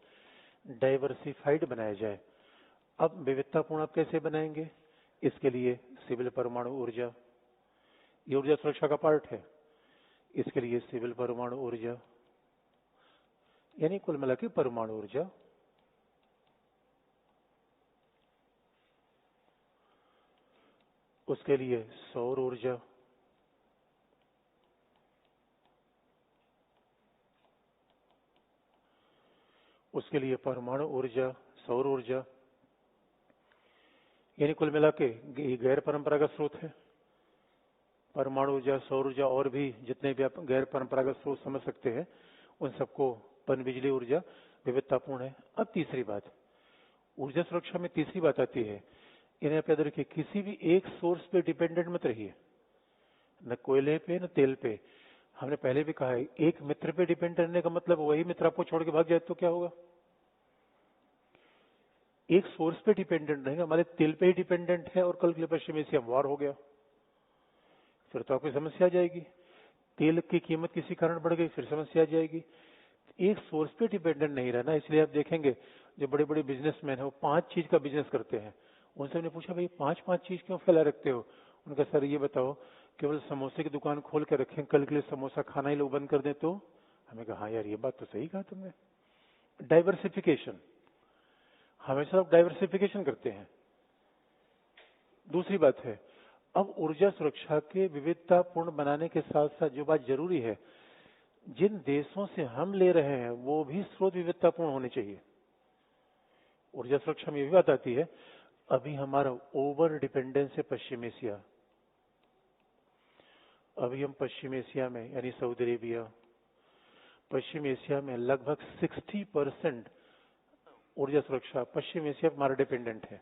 डाइवर्सिफाइड बनाया जाए। अब विविधतापूर्ण आप कैसे बनाएंगे? इसके लिए सिविल परमाणु ऊर्जा, ये ऊर्जा सुरक्षा का पार्ट है। इसके लिए सिविल परमाणु ऊर्जा, यानी कुल मिला के परमाणु ऊर्जा। उसके लिए सौर ऊर्जा, उसके लिए परमाणु ऊर्जा, सौर ऊर्जा, यानी कुल मिला के ये गैर परंपरागत स्रोत है। परमाणु ऊर्जा, सौर ऊर्जा और भी जितने भी आप गैर परंपरागत स्रोत समझ सकते हैं, उन सबको पनबिजली ऊर्जा विविधतापूर्ण है। अब तीसरी बात, ऊर्जा सुरक्षा में तीसरी बात आती है, इन्हें आप याद रखिए, किसी भी एक सोर्स पे डिपेंडेंट मत रहिए, न कोयले पे न तेल पे। हमने पहले भी कहा है, एक मित्र पे डिपेंड रहने का मतलब वही मित्र आपको छोड़ के भाग जाए तो क्या होगा? एक सोर्स पे डिपेंडेंट रहेगा, हमारे तेल पे ही डिपेंडेंट है और कल के लिए पश्चिम एशिया वॉर हो गया, फिर तो आपको समस्या आ जाएगी। तेल की कीमत किसी कारण बढ़ गई, फिर समस्या आ जाएगी। एक सोर्स पे डिपेंडेंट नहीं रहना। इसलिए आप देखेंगे जो बड़े बड़े बिजनेसमैन है वो 5 चीज का बिजनेस करते हैं। उनसे हमने पूछा, भाई 5 चीज क्यों फैला रखते हो? उनका, सर ये बताओ, केवल समोसे की दुकान खोल के रखें, कल के लिए समोसा खाना ही लोग बंद कर दें तो? हमें कहा, हाँ यार ये बात तो सही कहा तुमने। डाइवर्सिफिकेशन, हमेशा लोग डाइवर्सिफिकेशन करते हैं। दूसरी बात है, अब ऊर्जा सुरक्षा के विविधतापूर्ण बनाने के साथ साथ जो बात जरूरी है, जिन देशों से हम ले रहे हैं वो भी स्रोत विविधतापूर्ण होने चाहिए। ऊर्जा सुरक्षा में ये भी बात आती है, अभी हमारा ओवर डिपेंडेंस है पश्चिम एशिया। अभी हम पश्चिम एशिया में, यानी सऊदी अरेबिया, पश्चिम एशिया में लगभग 60% ऊर्जा सुरक्षा पश्चिम एशिया पर हमारा डिपेंडेंट है।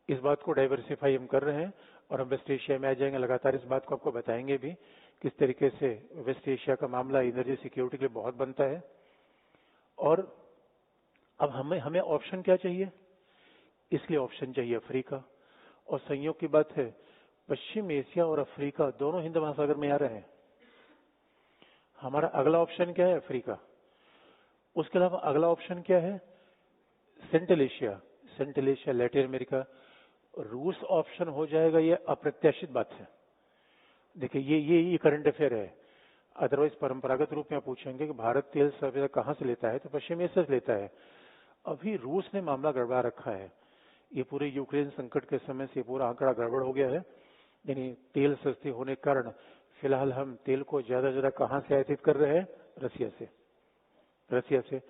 इस बात को डाइवर्सिफाई हम कर रहे हैं और हम वेस्ट एशिया में आ जाएंगे, लगातार इस बात को आपको बताएंगे भी किस तरीके से वेस्ट एशिया का मामला एनर्जी सिक्योरिटी के लिए बहुत बनता है। और अब हमें ऑप्शन क्या चाहिए? इसलिए ऑप्शन चाहिए अफ्रीका। और संयोग की बात है, पश्चिम एशिया और अफ्रीका दोनों हिंद महासागर में आ रहे हैं। हमारा अगला ऑप्शन क्या है? अफ्रीका। उसके अलावा अगला ऑप्शन क्या है? Central Asia, Latin America. रूस ऑप्शन हो जाएगा, ये अप्रत्याशित बात है। देखिए ये करंट अफेयर है। अदरवाइज परंपरागत रूप में आप पूछेंगे कि भारत तेल सब कहां से लेता है, तो पश्चिम एशिया से लेता है। अभी रूस ने मामला गड़बड़ा रखा है। ये पूरे यूक्रेन संकट के समय से पूरा आंकड़ा गड़बड़ हो गया है। यानी तेल सस्ते होने के कारण फिलहाल हम तेल को ज्यादा ज्यादा कहां से आयातित कर रहे हैं? रसिया से।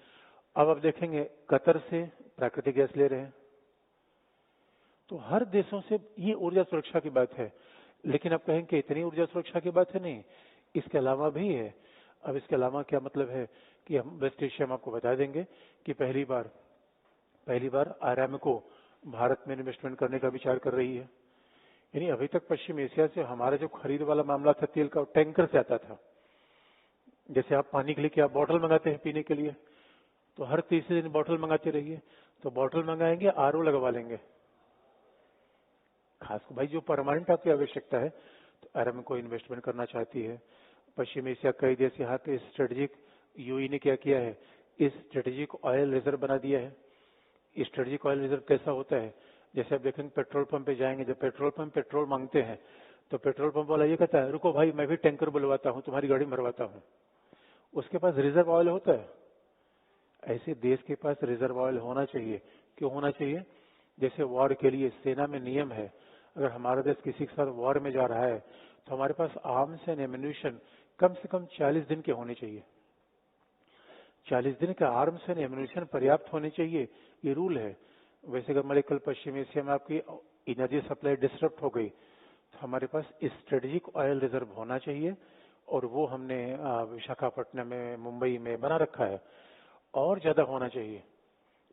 अब आप देखेंगे कतर से प्राकृतिक गैस ले रहे हैं। तो हर देशों से ये ऊर्जा सुरक्षा की बात है। लेकिन आप कहेंगे कि इतनी ऊर्जा सुरक्षा की बात है? नहीं, इसके अलावा भी है। अब इसके अलावा क्या मतलब है कि हम वेस्ट एशिया में आपको बता देंगे कि पहली बार आरामको भारत में इन्वेस्टमेंट करने का विचार कर रही है। यानी अभी तक पश्चिम एशिया से हमारा जो खरीद वाला मामला था तेल का, टैंकर से आता था। जैसे आप पानी के लिए क्या बॉटल मंगाते हैं पीने के लिए, तो हर तीसरे दिन बॉटल मंगाते रहिए। तो बॉटल मंगाएंगे, आरओ लगवा लेंगे। खास भाई जो परमानेंट आपकी आवश्यकता है, तो आरामको इन्वेस्टमेंट करना चाहती है। पश्चिम एशिया कई देश यहाँ पे स्ट्रेटेजिक, यूई ने क्या किया है, इस स्ट्रेटेजिक ऑयल रिजर्व बना दिया है। स्ट्रेटेजिक ऑयल रिजर्व कैसा होता है? जैसे आप देखेंगे पेट्रोल पंप पे जाएंगे, जब पेट्रोल पंप पेट्रोल मांगते हैं तो पेट्रोल पंप वाला ये कहता है, रुको भाई मैं भी टैंकर बुलवाता हूँ, तुम्हारी गाड़ी भरवाता हूँ। उसके पास रिजर्व ऑयल होता है। ऐसे देश के पास रिजर्व ऑयल होना चाहिए। क्यों होना चाहिए? जैसे वॉर के लिए सेना में नियम है, अगर हमारा देश किसी के साथ वॉर में जा रहा है तो हमारे पास आर्म्स एंड एम्यूनिशन कम से कम 40 दिन के होने चाहिए। 40 दिन के आर्म्स एंड एम्यूनिशन पर्याप्त होने चाहिए, ये रूल है। वैसे अगर हमारे कल पश्चिम एशिया में आपकी एनर्जी सप्लाई डिस्टर्ब हो गई तो हमारे पास स्ट्रेटेजिक ऑयल रिजर्व होना चाहिए, और वो हमने विशाखापट्टनम में, मुंबई में बना रखा है। और ज्यादा होना चाहिए।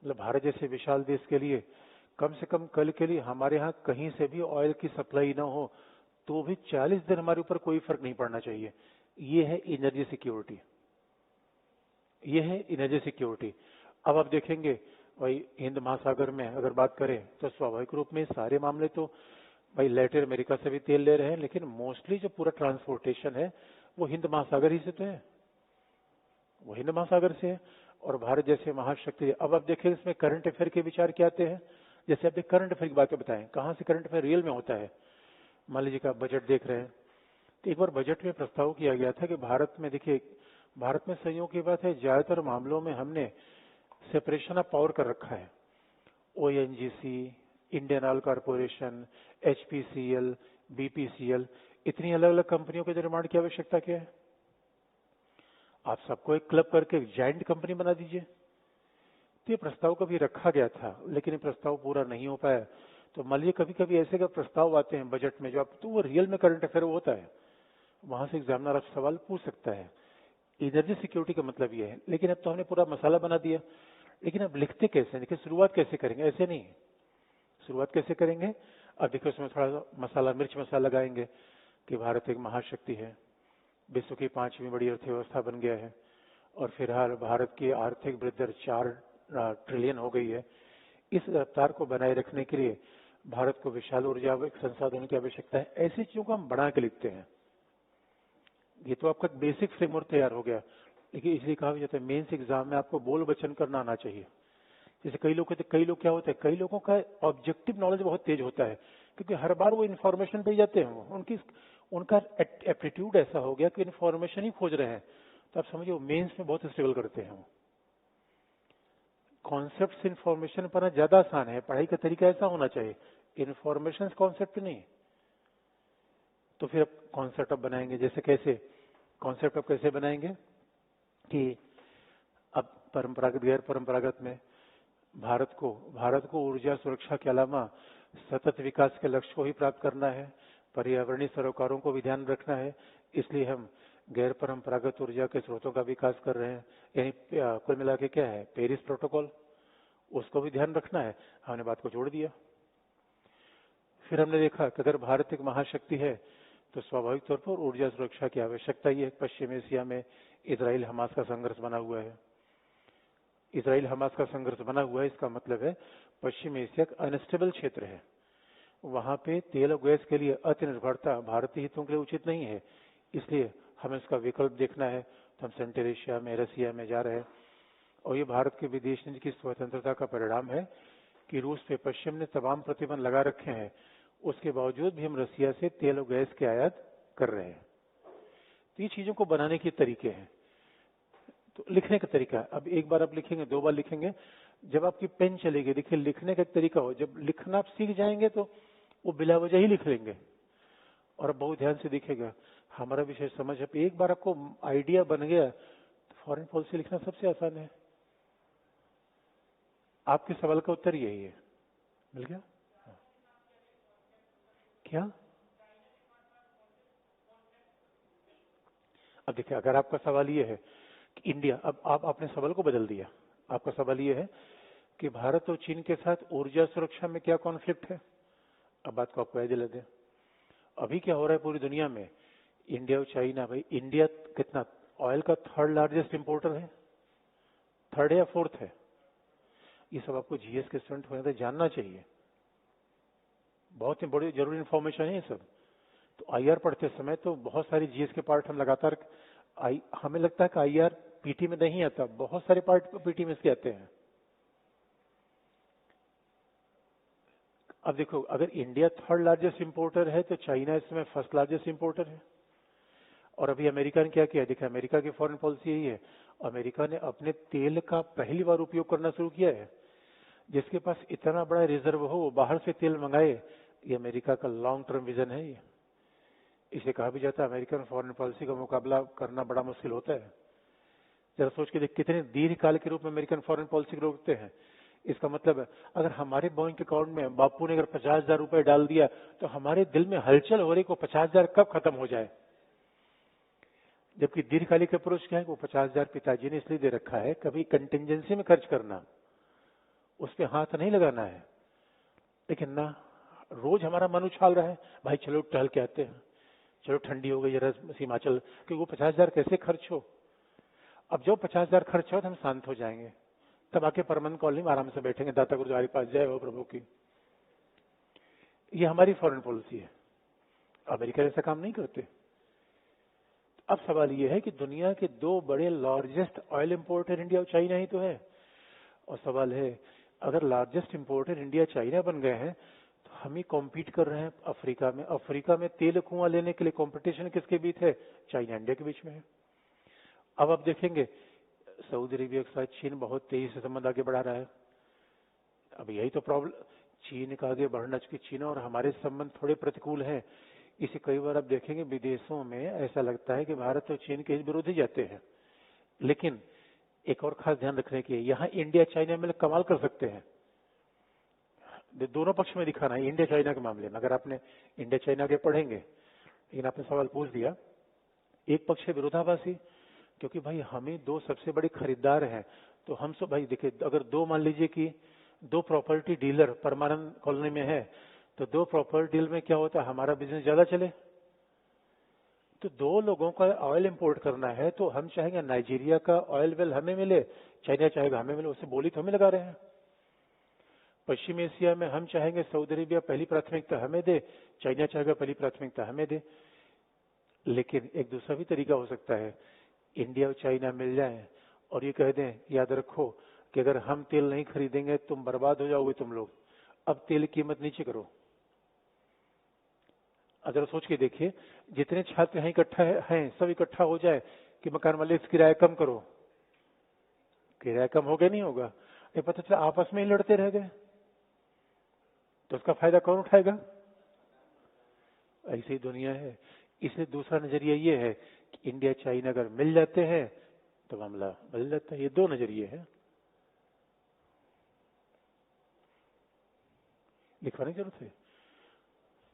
मतलब भारत जैसे विशाल देश के लिए कम से कम कल के लिए हमारे यहाँ कहीं से भी ऑयल की सप्लाई ना हो तो भी 40 दिन हमारे ऊपर कोई फर्क नहीं पड़ना चाहिए। ये है एनर्जी सिक्योरिटी, ये है एनर्जी सिक्योरिटी। अब आप देखेंगे भाई हिंद महासागर में अगर बात करें तो स्वाभाविक रूप में सारे मामले तो भाई लैटिन अमेरिका से भी तेल ले रहे हैं, लेकिन मोस्टली जो पूरा ट्रांसपोर्टेशन है वो हिंद महासागर ही से तो है, वो हिंद महासागर से है। और भारत जैसे महाशक्ति, अब आप देखें इसमें करंट अफेयर के विचार क्या आते हैं। जैसे आप करंट अफेयर की बातें बताएं, कहां से करंट अफेयर रियल में होता है। मान लीजिए कि आप बजट देख रहे हैं तो एक बार बजट में प्रस्ताव किया गया था कि भारत में, देखिए भारत में संयोग की बात है, ज्यादातर मामलों में हमने सेपरेशन ऑफ पावर कर रखा है। ONGC, Indian oil corporation, HPCL, BPCL, इतनी अलग अलग कंपनियों के निर्माण की आवश्यकता क्या है। आप सबको एक क्लब करके एक जायंट कंपनी बना दीजिए। तो ये प्रस्ताव कभी रखा गया था, लेकिन ये प्रस्ताव पूरा नहीं हो पाया। तो मान लीजिए कभी कभी ऐसे का प्रस्ताव आते हैं बजट में जो आप, तो वो रियल में करंट अफेयर होता है, वहां से एग्जामिनर आप सवाल पूछ सकता है। एनर्जी सिक्योरिटी का मतलब ये है। लेकिन अब तो हमने पूरा मसाला बना दिया, लेकिन अब लिखते कैसे, देखिए शुरुआत कैसे करेंगे, ऐसे नहीं। शुरुआत कैसे करेंगे, अब देखिए उसमें थोड़ा सा मसाला, मिर्च मसाला लगाएंगे कि भारत एक महाशक्ति है, विश्व की 5वीं बड़ी अर्थव्यवस्था बन गया है, और फिलहाल भारत की आर्थिक वृद्धि दर 4 ट्रिलियन हो गई है। इस रफ्तार को बनाए रखने के लिए भारत को विशाल ऊर्जा संसाधनों की आवश्यकता है। ऐसी चीजों को हम बना के लिखते हैं। ये तो आपका बेसिक फ्रेमवर्क तैयार हो गया। लेकिन इसलिए कहा जाता है मेंस एग्जाम में आपको बोल वचन करना आना चाहिए। जैसे कई लोग कहते, कई लोग क्या होता है, कई लोगों का ऑब्जेक्टिव नॉलेज बहुत तेज होता है, क्योंकि हर बार वो इन्फॉर्मेशन पे जाते हैं। उनका एप्टीट्यूड ऐसा हो गया कि इन्फॉर्मेशन ही खोज रहे हैं। तो आप समझिए मेंस में बहुत स्ट्रगल करते हैं। कॉन्सेप्ट इन्फॉर्मेशन पाना ज्यादा आसान है, पढ़ाई का तरीका ऐसा होना चाहिए, इन्फॉर्मेशन कॉन्सेप्ट नहीं। तो फिर अब कॉन्सेप्ट अब बनाएंगे, जैसे कैसे कॉन्सेप्ट अब कैसे बनाएंगे कि अब परंपरागत गैर परंपरागत में भारत को ऊर्जा सुरक्षा के अलावा सतत विकास के लक्ष्य को ही प्राप्त करना है, पर्यावरणीय सरोकारों को भी ध्यान रखना है। इसलिए हम गैर परंपरागत ऊर्जा के स्रोतों का विकास कर रहे हैं। यानी कुल मिला के क्या है, पेरिस प्रोटोकॉल, उसको भी ध्यान रखना है। हमने बात को जोड़ दिया। फिर हमने देखा कि अगर भारत एक महाशक्ति है तो स्वाभाविक तौर पर ऊर्जा सुरक्षा की आवश्यकता ही है। पश्चिम एशिया में इजराइल हमास का संघर्ष बना हुआ है। इजराइल हमास का संघर्ष बना हुआ है, इसका मतलब है पश्चिम एशिया का अनस्टेबल क्षेत्र है। वहां पे तेल और गैस के लिए अति निर्भरता भारतीय हितों के लिए उचित नहीं है। इसलिए हमें इसका विकल्प देखना है। तो हम सेंट्रल एशिया में, रसिया में जा रहे हैं। और ये भारत के विदेश नीति की स्वतंत्रता का परिणाम है कि रूस पे पश्चिम ने तमाम प्रतिबंध लगा रखे हैं, उसके बावजूद भी हम रसिया से तेल और गैस के आयात कर रहे हैं। तो ये चीजों को बनाने के तरीके हैं। तो लिखने का तरीका, अब एक बार आप लिखेंगे, 2 बार लिखेंगे, जब आपकी पेन चलेगी, देखिए लिखने का एक तरीका हो, जब लिखना आप सीख जाएंगे तो वो बिला वजह ही लिख लेंगे। और अब बहुत ध्यान से दिखेगा, हमारा विषय समझ है, एक बार आपको आइडिया बन गया तो फॉरेन पॉलिसी लिखना सबसे आसान है। आपके सवाल का उत्तर यही है। मिल गया क्या? अब देखिए, अगर आपका सवाल ये है कि इंडिया, अब आप आपने सवाल को बदल दिया। आपका सवाल ये है कि भारत और चीन के साथ ऊर्जा सुरक्षा में क्या कॉन्फ्लिक्ट है। अब बात को आपको याद दिला दें, अभी क्या हो रहा है पूरी दुनिया में, इंडिया और चाइना, भाई इंडिया कितना ऑयल का 3rd लार्जेस्ट इंपोर्टर है, 3rd या 4th है। ये सब आपको जीएस के स्टूडेंट होने तो जानना चाहिए, बहुत ही बड़ी जरूरी इंफॉर्मेशन है ये सब। तो आईआर पढ़ते समय तो बहुत सारी जीएस के पार्ट हम लगातार, हमें लगता है कि आईआर पीटी में नहीं आता, बहुत सारे पार्ट पीटी में इसके आते हैं। अब देखो, अगर इंडिया 3rd लार्जेस्ट इंपोर्टर है तो चाइना इस समय 1st लार्जेस्ट इंपोर्टर है। और अभी अमेरिका ने क्या किया, देखा अमेरिका की फॉरेन पॉलिसी यही है, अमेरिका ने अपने तेल का पहली बार उपयोग करना शुरू किया है। जिसके पास इतना बड़ा रिजर्व हो वो बाहर से तेल मंगाए, ये अमेरिका का लॉन्ग टर्म विजन है। ये इसे कहा भी जाता है अमेरिकन फॉरेन पॉलिसी का मुकाबला करना बड़ा मुश्किल होता है। जरा सोच के देख कितने दीर्घकाल के रूप में अमेरिकन फॉरेन पॉलिसी को रोकते हैं। इसका मतलब है अगर हमारे बैंक अकाउंट में बापू ने अगर 50,000 रुपए डाल दिया तो हमारे दिल में हलचल हो रही को 50,000 कब खत्म हो जाए। जबकि दीर्घकालिक अप्रोच क्या है, वो 50,000 पिताजी ने इसलिए दे रखा है कभी कंटिजेंसी में खर्च करना, उस पर हाथ नहीं लगाना है। लेकिन ना, रोज हमारा मन उछाल रहा है, भाई चलो टहल के आते हैं, चलो ठंडी हो गई जरा हिमाचल, कि वो 50,000 कैसे खर्च हो। अब जो 50,000 खर्च हो तो हम शांत हो जाएंगे, तब आके परमन कॉलोनी में आराम से बैठेंगे, दाता गुरुद्वारे पास जय हो प्रभु की। ये हमारी फॉरेन पॉलिसी है। अमेरिका ऐसा काम नहीं करते। अब सवाल ये है कि दुनिया के दो बड़े लार्जेस्ट ऑयल इंपोर्टर इंडिया और चाइना ही तो है। और सवाल है अगर लार्जेस्ट इंपोर्टर इंडिया चाइना बन गए हैं तो हम ही कॉम्पीट कर रहे हैं अफ्रीका में। अफ्रीका में तेल कुआं लेने के लिए कंपटीशन किसके बीच है, चाइना इंडिया के बीच में है। अब आप देखेंगे सऊदी अरेबिया के साथ चीन बहुत तेजी से संबंध आगे बढ़ा रहा है। अब यही तो प्रॉब्लम, चीन का आगे बढ़ना, चूंकि चीन और हमारे संबंध थोड़े प्रतिकूल हैं, इसे कई बार आप देखेंगे विदेशों में ऐसा लगता है कि भारत और चीन के विरोध ही जाते हैं। लेकिन एक और खास ध्यान रखने की, यहाँ इंडिया चाइना में कमाल कर सकते हैं। दोनों पक्ष में दिखाना है इंडिया चाइना के मामले में। अगर आपने इंडिया चाइना के पढ़ेंगे, लेकिन आपने सवाल पूछ दिया, एक पक्ष है विरोधाभासी, क्योंकि भाई हमें दो सबसे बड़े खरीदार हैं, तो हम सब भाई देखिए, अगर दो मान लीजिए कि दो प्रॉपर्टी डीलर परमानंद कॉलोनी में है, तो दो प्रॉपर्टी डील में क्या होता है, हमारा बिजनेस ज्यादा चले। तो दो लोगों का ऑयल इंपोर्ट करना है तो हम चाहेंगे नाइजीरिया का ऑयल वेल हमें मिले, चाइना चाहेगा हमें मिले, उससे बोली तो हमें लगा रहे हैं। पश्चिम एशिया में हम चाहेंगे सऊदी अरेबिया पहली प्राथमिकता हमें दे, चाइना चाहेगा पहली प्राथमिकता हमें दे। लेकिन एक दूसरा भी तरीका हो सकता है, इंडिया और चाइना मिल जाएं और ये कह दें याद रखो कि अगर हम तेल नहीं खरीदेंगे तुम बर्बाद हो जाओगे तुम लोग, अब तेल की कीमत नीचे करो। अगर सोच के देखिए, जितने छात्र यहाँ इकट्ठा हैं सब इकट्ठा हो जाए कि मकान मालिक किराया कम करो, किराया कम हो गया नहीं होगा, ये पता चला आपस में ही लड़ते रह गए, तो उसका फायदा कौन उठाएगा। ऐसी दुनिया है। इसलिए दूसरा नजरिया ये है कि इंडिया चाइना अगर मिल जाते हैं तो मामला बदल जाता है। ये दो नजरिए हैं, लिखवाने की जरूरत है।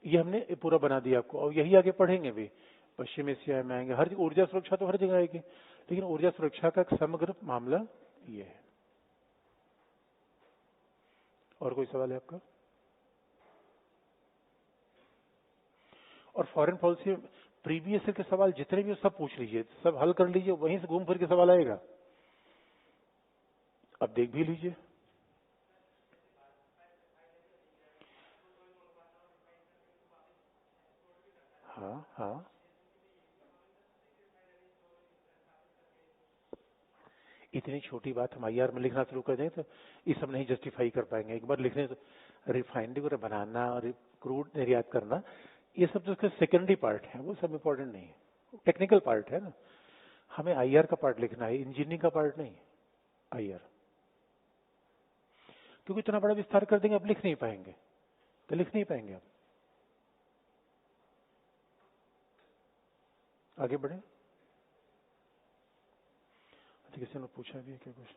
ये हमने पूरा बना दिया आपको, और यही आगे पढ़ेंगे भी। पश्चिम एशिया में आएंगे, हर ऊर्जा सुरक्षा तो हर जगह आएगी, लेकिन ऊर्जा सुरक्षा का एक समग्र मामला ये है। और कोई सवाल है आपका? और फॉरेन पॉलिसी प्रीवियस के सवाल जितने भी सब पूछ लीजिए, सब हल कर लीजिए, वहीं से घूम फिर के सवाल आएगा, अब देख भी लीजिए। हाँ हाँ, इतनी छोटी बात हम आईआर में लिखना शुरू कर दें तो ये सब नहीं जस्टिफाई कर पाएंगे। एक बार लिखने तो रिफाइनरी को बनाना और क्रूड निर्यात करना, ये सब तो उसका सेकेंडरी पार्ट है, वो सब इम्पोर्टेंट नहीं है, टेक्निकल पार्ट है ना। हमें आईआर का पार्ट लिखना है, इंजीनियरिंग का पार्ट नहीं आईआर। क्योंकि इतना बड़ा विस्तार कर देंगे अब लिख नहीं पाएंगे, तो लिख नहीं पाएंगे अब। आगे बढ़े। अच्छा, किसी ने पूछा भी है क्या कुछ?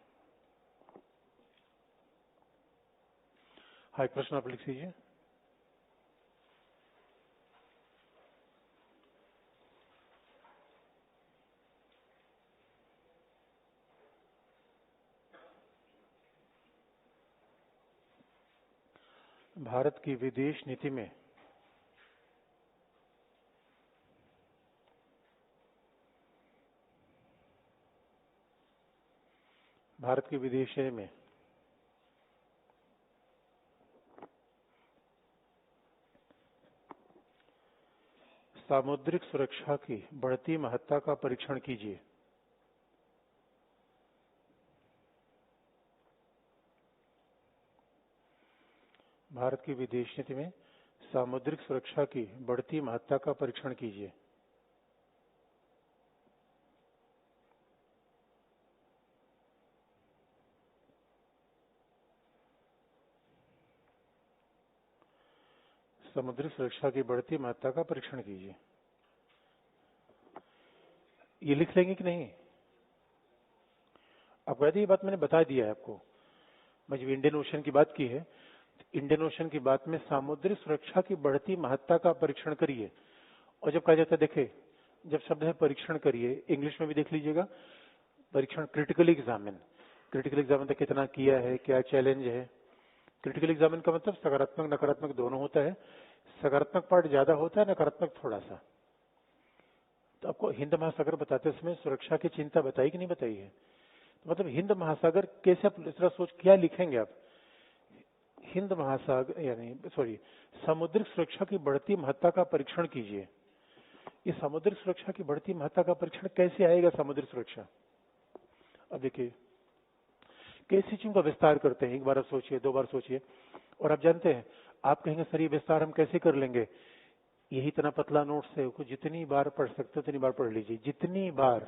हाँ, एक प्रश्न आप लिख लीजिए। भारत की विदेश नीति में भारत की विदेश में सामुद्रिक सुरक्षा की बढ़ती महत्ता का परीक्षण कीजिए। भारत की विदेश नीति में सामुद्रिक सुरक्षा की बढ़ती महत्ता का परीक्षण कीजिए। समुद्री सुरक्षा की बढ़ती महत्ता का परीक्षण कीजिए। ये लिख लेंगे कि नहीं? आपको याद है ये बात मैंने बता दिया है आपको। मैं जब इंडियन ओशन की बात की है, इंडियन ओशन की बात में सामुद्रिक सुरक्षा की बढ़ती महत्ता का परीक्षण करिए। और जब कहा जाता है, देखे, जब शब्द है परीक्षण करिए, इंग्लिश में भी देख लीजिएगा, परीक्षण क्रिटिकल एग्जामिन। क्रिटिकल एग्जामिन तो कितना किया है, क्या चैलेंज है। क्रिटिकल एग्जामिन का मतलब सकारात्मक नकारात्मक दोनों होता है। सकारात्मक पार्ट ज्यादा होता है, नकारात्मक थोड़ा सा। तो आपको हिंद महासागर बताते समय सुरक्षा की चिंता बताई कि नहीं बताई है? तो मतलब हिंद महासागर कैसे, आप इस तरह सोच क्या लिखेंगे आप? हिंद महासागर यानी सॉरी, समुद्रिक सुरक्षा की बढ़ती महत्ता का परीक्षण कीजिए। ये समुद्रिक सुरक्षा की बढ़ती महत्ता का परीक्षण कैसे आएगा? समुद्री सुरक्षा, अब देखिए कैसी चीजों का विस्तार करते हैं। एक बार आप सोचिए, दो बार सोचिए, और आप जानते हैं, आप कहेंगे सर ये विस्तार हम कैसे कर लेंगे? यही इतना पतला नोट्स है, उसको जितनी बार पढ़ सकते हो उतनी बार पढ़ लीजिए, जितनी बार।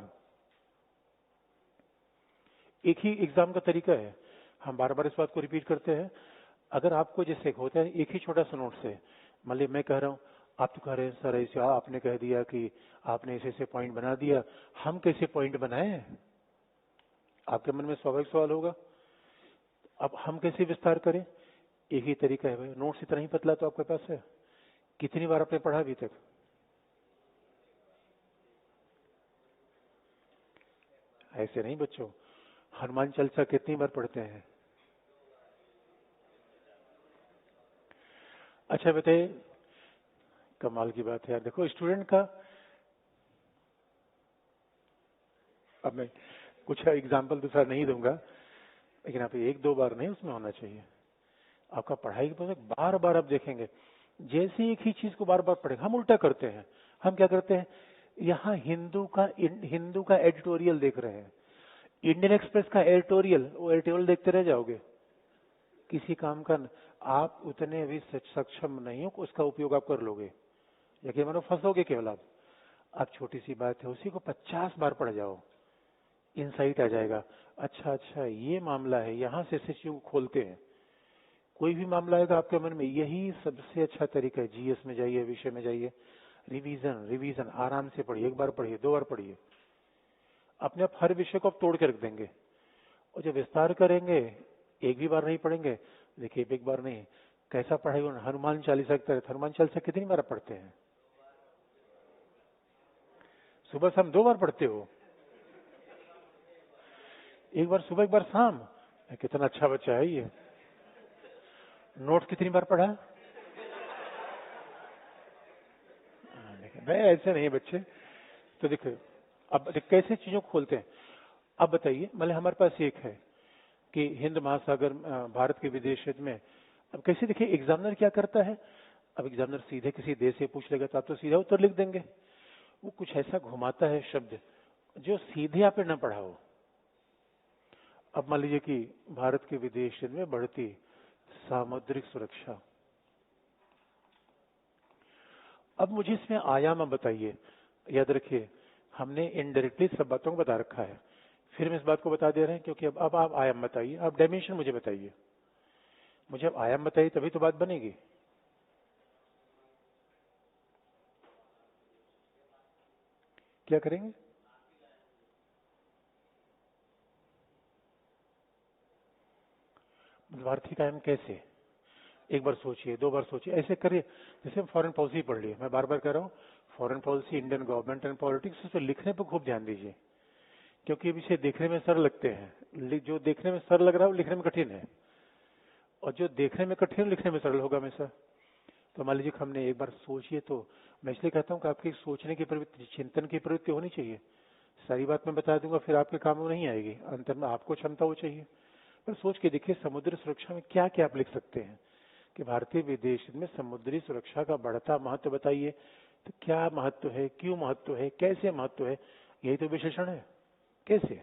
एक ही एग्जाम का तरीका है, हम बार बार इस बात को रिपीट करते हैं। अगर आपको जैसे होता है एक ही छोटा सा नोट्स है, मान ली मैं कह रहा हूं, आप तो कह रहे हैं सर ऐसे आपने कह दिया कि आपने ऐसे ऐसे पॉइंट बना दिया, हम कैसे पॉइंट बनाए? आपके मन में स्वाभाविक सवाल होगा, अब हम कैसे विस्तार करें? एक ही तरीका है भाई, नोट्स इतना ही पतला तो आपके पास है। कितनी बार आपने पढ़ा अभी तक? ऐसे नहीं बच्चों, हनुमान चालीसा कितनी बार पढ़ते हैं? अच्छा बताइए, कमाल की बात है यार। देखो स्टूडेंट का, अब मैं कुछ एग्जाम्पल दूसरा नहीं दूंगा, लेकिन आप एक दो बार नहीं उसमें होना चाहिए। आपका पढ़ाई के बाद बार बार आप देखेंगे, जैसे एक ही चीज को बार बार पढ़ेंगे। हम उल्टा करते हैं, हम क्या करते हैं, यहाँ हिंदू का एडिटोरियल देख रहे हैं, इंडियन एक्सप्रेस का एडिटोरियल, वो एडिटोरियल देखते रह जाओगे, किसी काम का आप उतने भी सक्षम नहीं हो, उसका उपयोग आप कर लोगे, यकीन मानो फंसोगे केवल आप छोटी सी बात है उसी को 50 बार पढ़ जाओ, इनसाइट आ जाएगा। अच्छा अच्छा ये मामला है, यहां से चीजों को खोलते हैं। कोई भी मामला आएगा आपके मन में, यही सबसे अच्छा तरीका है। जीएस में जाइए, विषय में जाइए, रिवीजन रिवीजन आराम से पढ़िए, एक बार पढ़िए, दो बार पढ़िए, अपने आप हर विषय को आप तोड़ के रख देंगे। और जब विस्तार करेंगे, एक भी बार नहीं पढ़ेंगे, देखिए एक बार नहीं, कैसा पढ़ाई होना। हनुमान चालीसा की तरह, हनुमान चालीसा कितनी बार पढ़ते हैं? सुबह शाम दो बार पढ़ते हो? एक बार सुबह, एक बार शाम? कितना अच्छा बच्चा है ये। नोट कितनी बार पढ़ा? नहीं ऐसे नहीं बच्चे। तो देखो अब कैसे चीजों को खोलते हैं। अब बताइए, मतलब हमारे पास एक है कि हिंद महासागर भारत के विदेश क्षेत्र में, अब कैसे देखिए एग्जामिनर क्या करता है। अब एग्जामिनर सीधे किसी देश से पूछ लेगा तो आप तो सीधा उत्तर लिख देंगे, वो कुछ ऐसा घुमाता है शब्द जो सीधे आपने न पढ़ा हो। अब मान लीजिए कि भारत के विदेश क्षेत्र में बढ़ती सामुद्रिक सुरक्षा, अब मुझे इसमें आयाम बताइए। याद रखिए हमने इनडायरेक्टली सब बातों को बता रखा है, फिर हम इस बात को बता दे रहे हैं क्योंकि अब आप आयाम बताइए, आप डायमेंशन मुझे बताइए। मुझे अब आयाम बताइए तभी तो बात बनेगी। क्या करेंगे? आर्थिक आयाम कैसे? एक बार सोचिए, दो बार सोचिए, ऐसे करिए जैसे हम फॉरेन पॉलिसी पढ़ लिए। मैं बार बार कह रहा हूँ, foreign policy, Indian government and politics, उस पर लिखने पर खूब ध्यान दीजिए, क्योंकि ये विषय देखने में सरल लगते हैं। जो देखने में सरल लग रहा है वो लिखने में कठिन है, और जो देखने में कठिन लिखने में सरल होगा हमेशा। तो मान लीजिए हमने एक बार सोचिए, तो मैं इसलिए कहता हूँ कि आपकी सोचने की प्रवृत्ति, चिंतन की प्रवृत्ति होनी चाहिए। सारी बात मैं बता दूंगा फिर आपके काम में नहीं आएगी, अंतर में आपको क्षमता हो चाहिए। पर सोच के देखिए समुद्र सुरक्षा में क्या क्या आप लिख सकते हैं कि भारतीय विदेश में समुद्री सुरक्षा का बढ़ता महत्व बताइए। तो क्या महत्व है, क्यों महत्व है, कैसे महत्व है, यही तो विशेषण है। कैसे?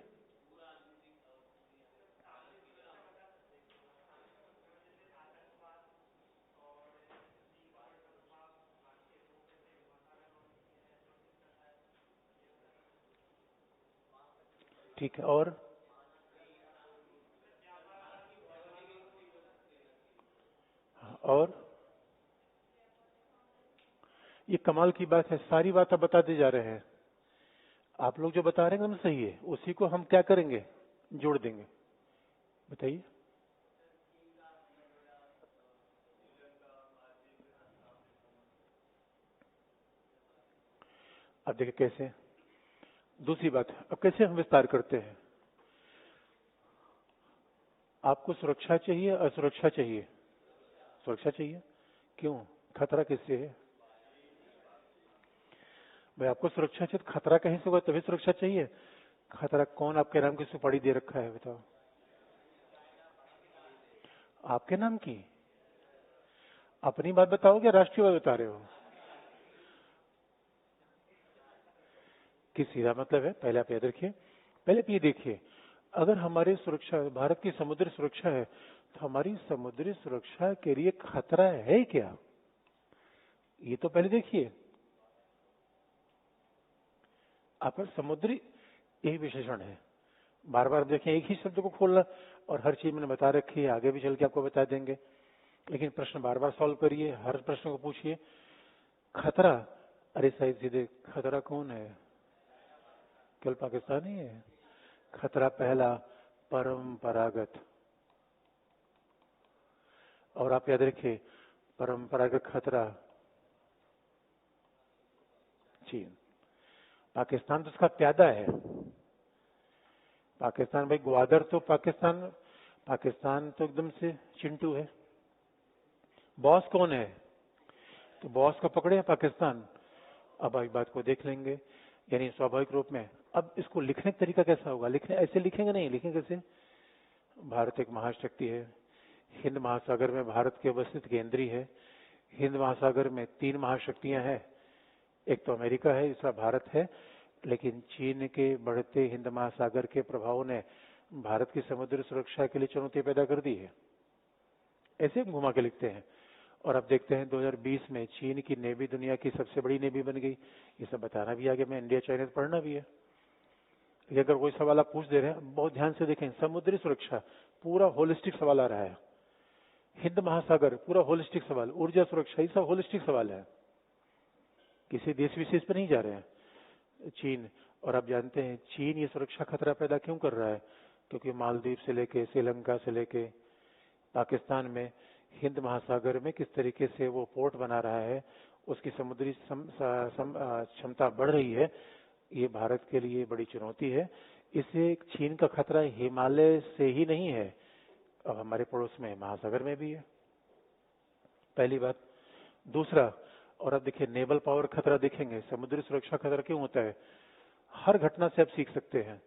ठीक है, और ये कमाल की बात है, सारी बात आप बताते जा रहे हैं। आप लोग जो बता रहे हैं एकदम सही है, उसी को हम क्या करेंगे, जोड़ देंगे। बताइए। अब देखिए कैसे, दूसरी बात, अब कैसे हम विस्तार करते हैं। आपको सुरक्षा चाहिए, असुरक्षा चाहिए? सुरक्षा चाहिए। क्यों? खतरा किससे है भाई? आपको सुरक्षा चाहिए तो खतरा कहीं से होगा तभी सुरक्षा चाहिए। खतरा कौन आपके नाम की सुपारी दे रखा है बताओ? आपके नाम की? अपनी बात बताओ क्या राष्ट्रीय बात बता रहे हो? किस सीधा मतलब है, पहले आप याद रखिए। पहले आप ये देखिए, अगर हमारी सुरक्षा, भारत की समुद्री सुरक्षा है, तो हमारी समुद्री सुरक्षा के लिए खतरा है क्या, ये तो पहले देखिए। आपका समुद्री यही विशेषण है। बार बार देखें एक ही शब्द को खोलना, और हर चीज मैंने बता रखी है, आगे भी चल के आपको बता देंगे, लेकिन प्रश्न बार बार सॉल्व करिए, हर प्रश्न को पूछिए। खतरा, अरे सही सीधे खतरा कौन है? केवल पाकिस्तान ही है। खतरा पहला परंपरागत, और आप याद रखिए परंपरागत खतरा चीन। पाकिस्तान तो उसका प्यादा है। पाकिस्तान भाई ग्वादर तो पाकिस्तान, पाकिस्तान तो एकदम से चिंटू है। बॉस कौन है? तो बॉस को पकड़े पाकिस्तान। अब एक बात को देख लेंगे, यानी स्वाभाविक रूप में। अब इसको लिखने का तरीका कैसा होगा? लिखने ऐसे लिखेंगे नहीं, लिखेंगे कैसे? भारत एक महाशक्ति है, हिंद महासागर में भारत की अवस्थित केंद्री है। हिंद महासागर में 3 महाशक्तियां हैं, एक तो अमेरिका है, दूसरा भारत है, लेकिन चीन के बढ़ते हिंद महासागर के प्रभाव ने भारत की समुद्री सुरक्षा के लिए चुनौती पैदा कर दी है। ऐसे हम घुमा के लिखते हैं। और अब देखते हैं 2020 में चीन की नेवी दुनिया की सबसे बड़ी नेवी बन गई। ये सब बताना भी आगे में, इंडिया चाइना तो पढ़ना भी है। लेकिन अगर कोई सवाल आप पूछ दे रहे हैं, बहुत ध्यान से देखें, समुद्री सुरक्षा पूरा होलिस्टिक सवाल आ रहा है। हिंद महासागर पूरा होलिस्टिक सवाल, ऊर्जा सुरक्षा, ये सब होलिस्टिक सवाल है, किसी देश विशेष पर नहीं जा रहे हैं। चीन, और आप जानते हैं चीन ये सुरक्षा खतरा पैदा क्यों कर रहा है? क्योंकि मालदीव से लेके, श्रीलंका से लेके पाकिस्तान में हिंद महासागर में किस तरीके से वो पोर्ट बना रहा है, उसकी समुद्री क्षमता बढ़ रही है। ये भारत के लिए बड़ी चुनौती है। इससे चीन का खतरा हिमालय से ही नहीं है, अब हमारे पड़ोस में महासागर में भी है, पहली बात। दूसरा, और अब देखिए नेवल पावर खतरा देखेंगे, समुद्री सुरक्षा खतरा क्यों होता है? हर घटना से आप सीख सकते हैं।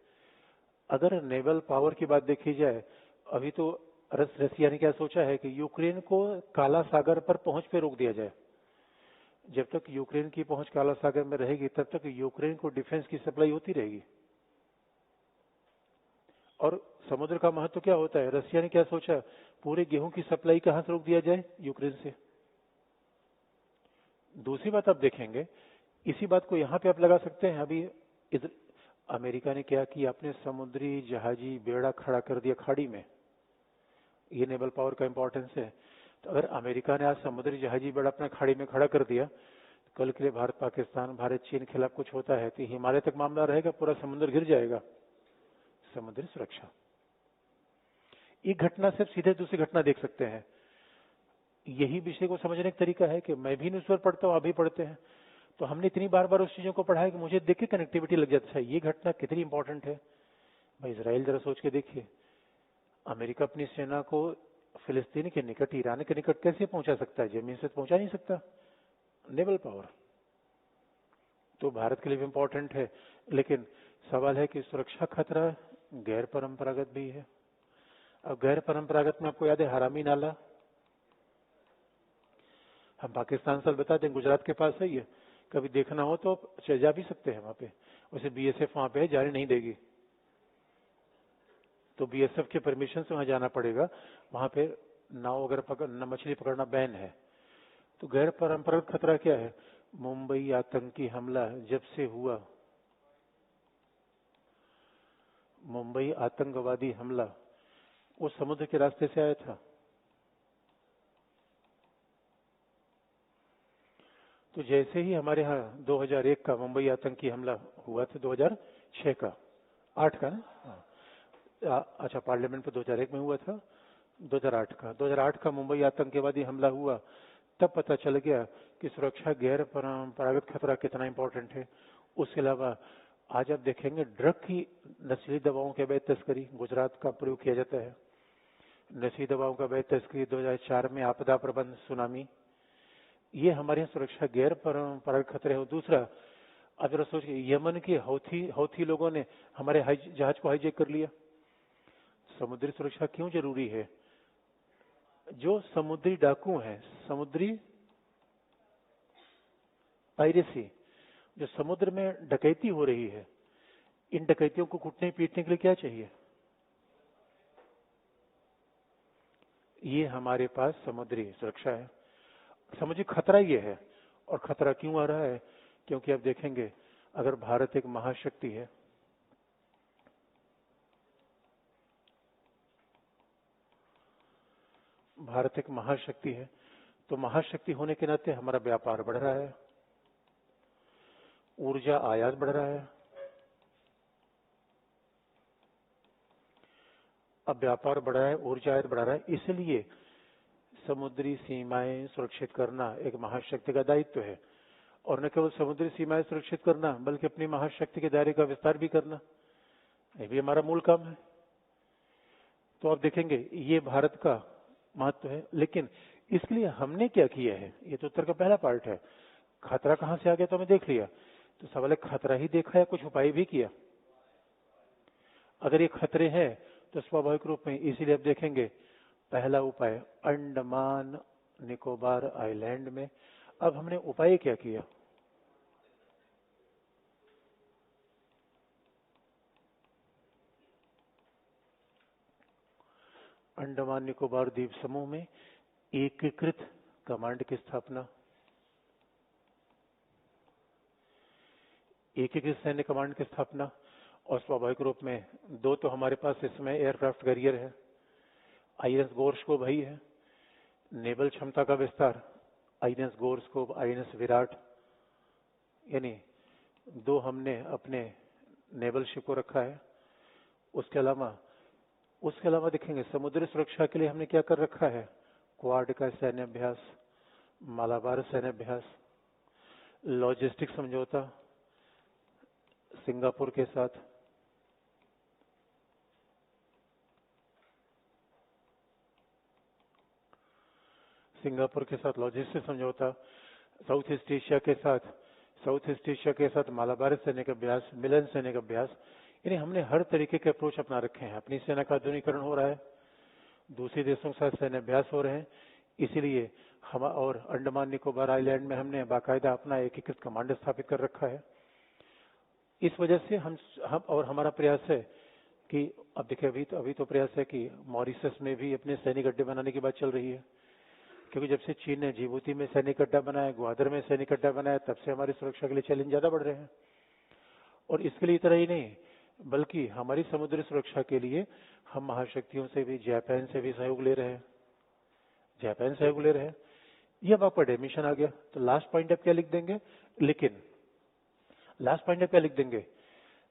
अगर नेवल पावर की बात देखी जाए, अभी तो रसिया ने क्या सोचा है कि यूक्रेन को काला सागर पर पहुंच पे रोक दिया जाए। जब तक यूक्रेन की पहुंच काला सागर में रहेगी, तब तक यूक्रेन को डिफेंस की सप्लाई होती रहेगी। और समुद्र का महत्व क्या होता है? रसिया ने क्या सोचा, पूरे गेहूं की सप्लाई कहां से रोक दिया जाए? यूक्रेन से। दूसरी बात आप देखेंगे, इसी बात को यहां पे आप लगा सकते हैं। अभी अमेरिका ने क्या किया, अपने समुद्री जहाजी बेड़ा खड़ा कर दिया खाड़ी में। ये नेवल पावर का इंपॉर्टेंस है। तो अगर अमेरिका ने आज समुद्री जहाजी बेड़ा अपने खाड़ी में खड़ा कर दिया, तो कल के लिए भारत पाकिस्तान, भारत चीन के खिलाफ कुछ होता है तो हिमालय तक मामला रहेगा, पूरा समुद्र घिर जाएगा। समुद्री सुरक्षा, एक घटना से सीधे दूसरी घटना देख सकते हैं। यही विषय को समझने का तरीका है कि मैं भी न्यूज़पेपर पढ़ता हूँ, आप भी पढ़ते हैं, तो हमने इतनी बार बार उस चीजों को पढ़ा है कि मुझे देख के कनेक्टिविटी लग जाता है, ये घटना कितनी इंपॉर्टेंट है। भाई इसराइल जरा सोच के देखिए, अमेरिका अपनी सेना को फिलिस्तीन के निकट, ईरान के निकट कैसे पहुंचा सकता है? जमीन से पहुंचा नहीं सकता। नेवल पावर तो भारत के लिए भी इंपॉर्टेंट है, लेकिन सवाल है कि सुरक्षा खतरा गैर परंपरागत भी है। अब गैर परंपरागत में आपको याद है हरामी नाला, हम पाकिस्तान से बता दें गुजरात के पास है ये, कभी देखना हो तो चले जा भी सकते हैं वहां पे। वैसे बीएसएफ वहां पे जाने नहीं देगी, तो बीएसएफ के परमिशन से वहां जाना पड़ेगा। वहां पे नाव वगैरह पकड़, मछली पकड़ना बैन है। तो गैर परंपरागत खतरा क्या है? मुंबई आतंकी हमला जब से हुआ, मुंबई आतंकवादी हमला वो समुद्र के रास्ते से आया था। तो जैसे ही हमारे यहाँ 2001 का मुंबई आतंकी हमला हुआ था, 2006 का, 8 का ना, अच्छा पार्लियामेंट पे 2001 में हुआ था, 2008 का मुंबई आतंकवादी हमला हुआ, तब पता चल गया कि सुरक्षा गैर परंपरागत खतरा कितना इंपॉर्टेंट है। उसके अलावा आज आप देखेंगे ड्रग की, नशीली दवाओं के अवैध तस्करी गुजरात का प्रयोग किया जाता है। नशीली दवाओं का अवैध तस्करी 2004 में आपदा प्रबंध सुनामी, ये हमारे यहाँ सुरक्षा गैर परंपरागत खतरे हो। दूसरा, अब जरा सोचिए, यमन के हौथी लोगों ने हमारे जहाज को हाईजैक कर लिया। समुद्री सुरक्षा क्यों जरूरी है? जो समुद्री डाकू हैं, समुद्री पायरेसी, जो समुद्र में डकैती हो रही है, इन डकैतियों को कूटने पीटने के लिए क्या चाहिए? ये हमारे पास समुद्री सुरक्षा है, समुद्री खतरा ये है। और खतरा क्यों आ रहा है? क्योंकि आप देखेंगे, अगर भारत एक महाशक्ति है, भारत एक महाशक्ति है, तो महाशक्ति होने के नाते हमारा व्यापार बढ़ रहा है, ऊर्जा आयात बढ़ रहा है। अब व्यापार बढ़ रहा है, ऊर्जा आयात बढ़ रहा है, इसलिए समुद्री सीमाएं सुरक्षित करना एक महाशक्ति का दायित्व है। और न केवल समुद्री सीमाएं सुरक्षित करना, बल्कि अपनी महाशक्ति के दायरे का विस्तार भी करना, ये भी हमारा मूल काम है। तो आप देखेंगे ये भारत का महत्व है। लेकिन इसके लिए हमने क्या किया है? ये तो उत्तर का पहला पार्ट है। खतरा कहां से आ गया तो हमें देख लिया, तो सवाल है खतरा ही देखा या कुछ उपाय भी किया? अगर ये खतरे हैं तो स्वाभाविक रूप में, इसीलिए आप देखेंगे पहला उपाय अंडमान निकोबार आइलैंड में। अब हमने उपाय क्या किया? अंडमान निकोबार द्वीप समूह में एकीकृत कमांड की स्थापना, एकीकृत सैन्य कमांड की स्थापना। और स्वाभाविक रूप में दो तो हमारे पास इस समय एयरक्राफ्ट कैरियर है, आईएनएस गोर्स्को भाई है। नेवल क्षमता का विस्तार, आईएनएस गोर्स्को, आईएनएस विराट, यानी दो हमने अपने नेवल शिप को रखा है। उसके अलावा देखेंगे समुद्री सुरक्षा के लिए हमने क्या कर रखा है? क्वाड का सैन्य अभ्यास, मालाबार सैन्य अभ्यास, लॉजिस्टिक समझौता सिंगापुर के साथ, लॉजिस्टिक समझौता, साउथ ईस्ट एशिया के साथ मालाबार सैनिक अभ्यास, मिलन सैनिक अभ्यास। यानी हमने हर तरीके के अप्रोच अपना रखे हैं। अपनी सेना का आधुनिकीकरण हो रहा है, दूसरे देशों के साथ सैन्य अभ्यास हो रहे हैं। इसीलिए हम और अंडमान निकोबार आइलैंड में हमने बाकायदा अपना एकीकृत कमांड स्थापित कर रखा है। इस वजह से हम और हमारा प्रयास है कि अब देखिए, अभी तो प्रयास है कि मॉरिशस में भी अपने सैनिक अड्डे बनाने की बात चल रही है। क्योंकि जब से चीन ने जिबूती में सैनिक अड्डा बनाया, ग्वादर में सैनिक अड्डा बनाया, तब से हमारी सुरक्षा के लिए चैलेंज ज्यादा बढ़ रहे हैं। और इसके लिए इतना ही नहीं, बल्कि हमारी समुद्री सुरक्षा के लिए हम महाशक्तियों से भी, जापान से भी सहयोग ले रहे हैं। ये अब आपका डेमिशन आ गया। तो लास्ट पॉइंट आप क्या लिख देंगे?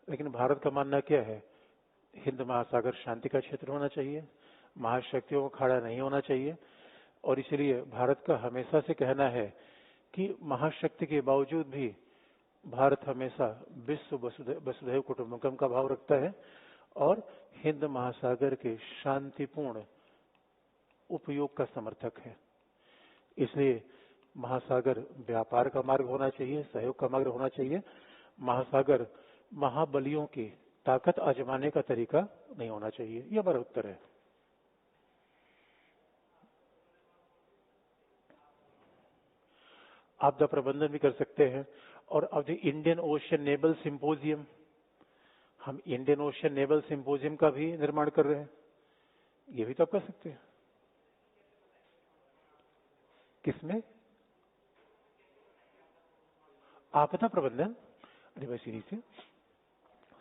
लेकिन भारत का मानना क्या है? हिंद महासागर शांति का क्षेत्र होना चाहिए, महाशक्तियों को खड़ा नहीं होना चाहिए। और इसलिए भारत का हमेशा से कहना है कि महाशक्ति के बावजूद भी भारत हमेशा विश्व वसुधैव कुटुंबकम का भाव रखता है और हिंद महासागर के शांतिपूर्ण उपयोग का समर्थक है। इसलिए महासागर व्यापार का मार्ग होना चाहिए, सहयोग का मार्ग होना चाहिए। महासागर महाबलियों की ताकत आजमाने का तरीका नहीं होना चाहिए। यह हमारा उत्तर है। आपदा प्रबंधन भी कर सकते हैं। और अब इंडियन ओशन नेवल सिंपोजियम, हम इंडियन ओशन नेवल सिंपोजियम का भी निर्माण कर रहे हैं, ये भी तो आप कर सकते हैं। किसमें? आपदा प्रबंधन। अरे भाई सीरीज से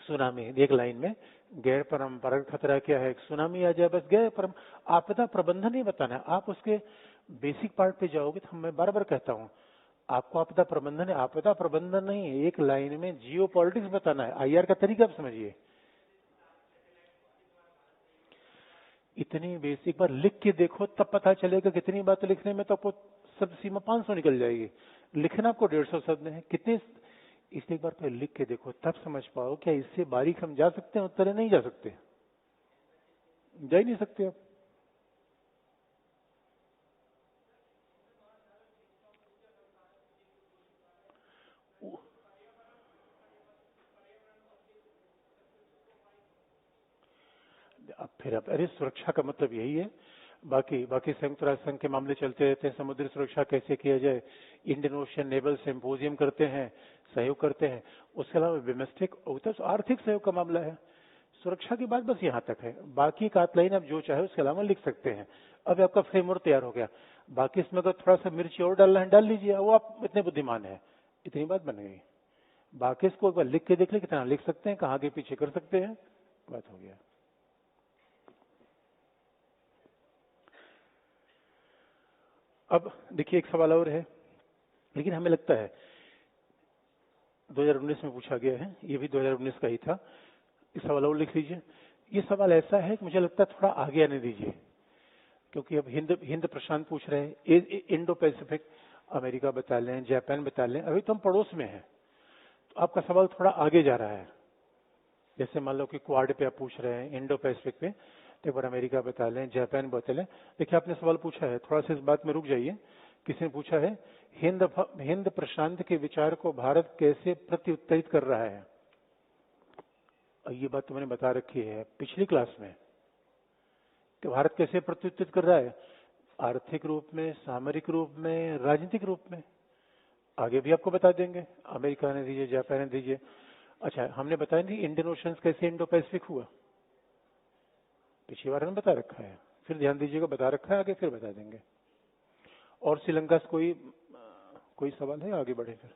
सुनामी, एक लाइन में गैर परंपरागत खतरा क्या है? सुनामी आ जाए बस आपदा प्रबंधन नहीं बताना है। आप उसके बेसिक पार्ट पे जाओगे तो मैं बार बार कहता हूं, आपको आपदा प्रबंधन नहीं है, एक लाइन में जियो पॉलिटिक्स बताना है। आईआर का तरीका आप समझिए। इतनी बेसिक बार लिख के देखो तब पता चलेगा। कितनी बात लिखने में तो आपको सब सीमा 500 निकल जाएगी, लिखना आपको 150 शब्द है कितने। इसलिए एक बार पहले लिख के देखो तब समझ पाओ क्या इससे बारीक हम जा सकते हैं, उत्तर नहीं जा सकते, जा ही नहीं सकते आप। अब फिर अब अरे सुरक्षा का मतलब यही है। बाकी बाकी संयुक्त राष्ट्र संघ के मामले चलते रहते हैं, समुद्री सुरक्षा कैसे किया जाए, इंडियन ओशन नेवल सिंपोजियम करते हैं, सहयोग करते हैं। उसके अलावा डोमेस्टिक आर्थिक सहयोग का मामला है। सुरक्षा की बात बस यहाँ तक है, बाकी का लाइन आप जो चाहे उसके अलावा लिख सकते हैं। अब आपका फ्रेमवर्क तैयार हो गया, बाकी इसमें अगर थोड़ा सा मिर्ची और डालना है डाल लीजिए, वो आप इतने बुद्धिमान है, इतनी बात बन गई। बाकी इसको एक बार लिख के देख ले कितना लिख सकते हैं, कहाँ आगे पीछे कर सकते हैं, बात हो गया। अब देखिए एक सवाल और है, लेकिन हमें लगता है 2019 में पूछा गया है, ये भी 2019 का ही था। इस सवाल और लिख लीजिए। ये सवाल ऐसा है कि मुझे लगता है थोड़ा आगे आने दीजिए, क्योंकि अब हिंद प्रशांत पूछ रहे हैं, इंडो पैसिफिक, अमेरिका बता लें, जापान बता लें, अभी तो हम पड़ोस में हैं। तो आपका सवाल थोड़ा आगे जा रहा है। जैसे मान लो कि क्वाड पे आप पूछ रहे हैं, इंडो पैसिफिक पे, तो एक बार अमेरिका बता लें, जापान बता लें। देखिए आपने सवाल पूछा है, थोड़ा सा इस बात में रुक जाइए। किसी ने पूछा है हिंद प्रशांत के विचार को भारत कैसे प्रत्युत्तरित कर रहा है। और ये बात तो मैंने बता रखी है पिछली क्लास में कि भारत कैसे प्रत्युत्तरित कर रहा है, आर्थिक रूप में, सामरिक रूप में, राजनीतिक रूप में। आगे भी आपको बता देंगे, अमेरिका ने दीजिए, जापान ने दीजिए। अच्छा हमने बताया नहीं इंडियन ओशन कैसे इंडो पैसिफिक हुआ, पिछली बार हमने बता रखा है, फिर ध्यान दीजिएगा बता रखा है, आगे फिर बता देंगे। और श्रीलंका से कोई सवाल है, आगे बढ़े फिर।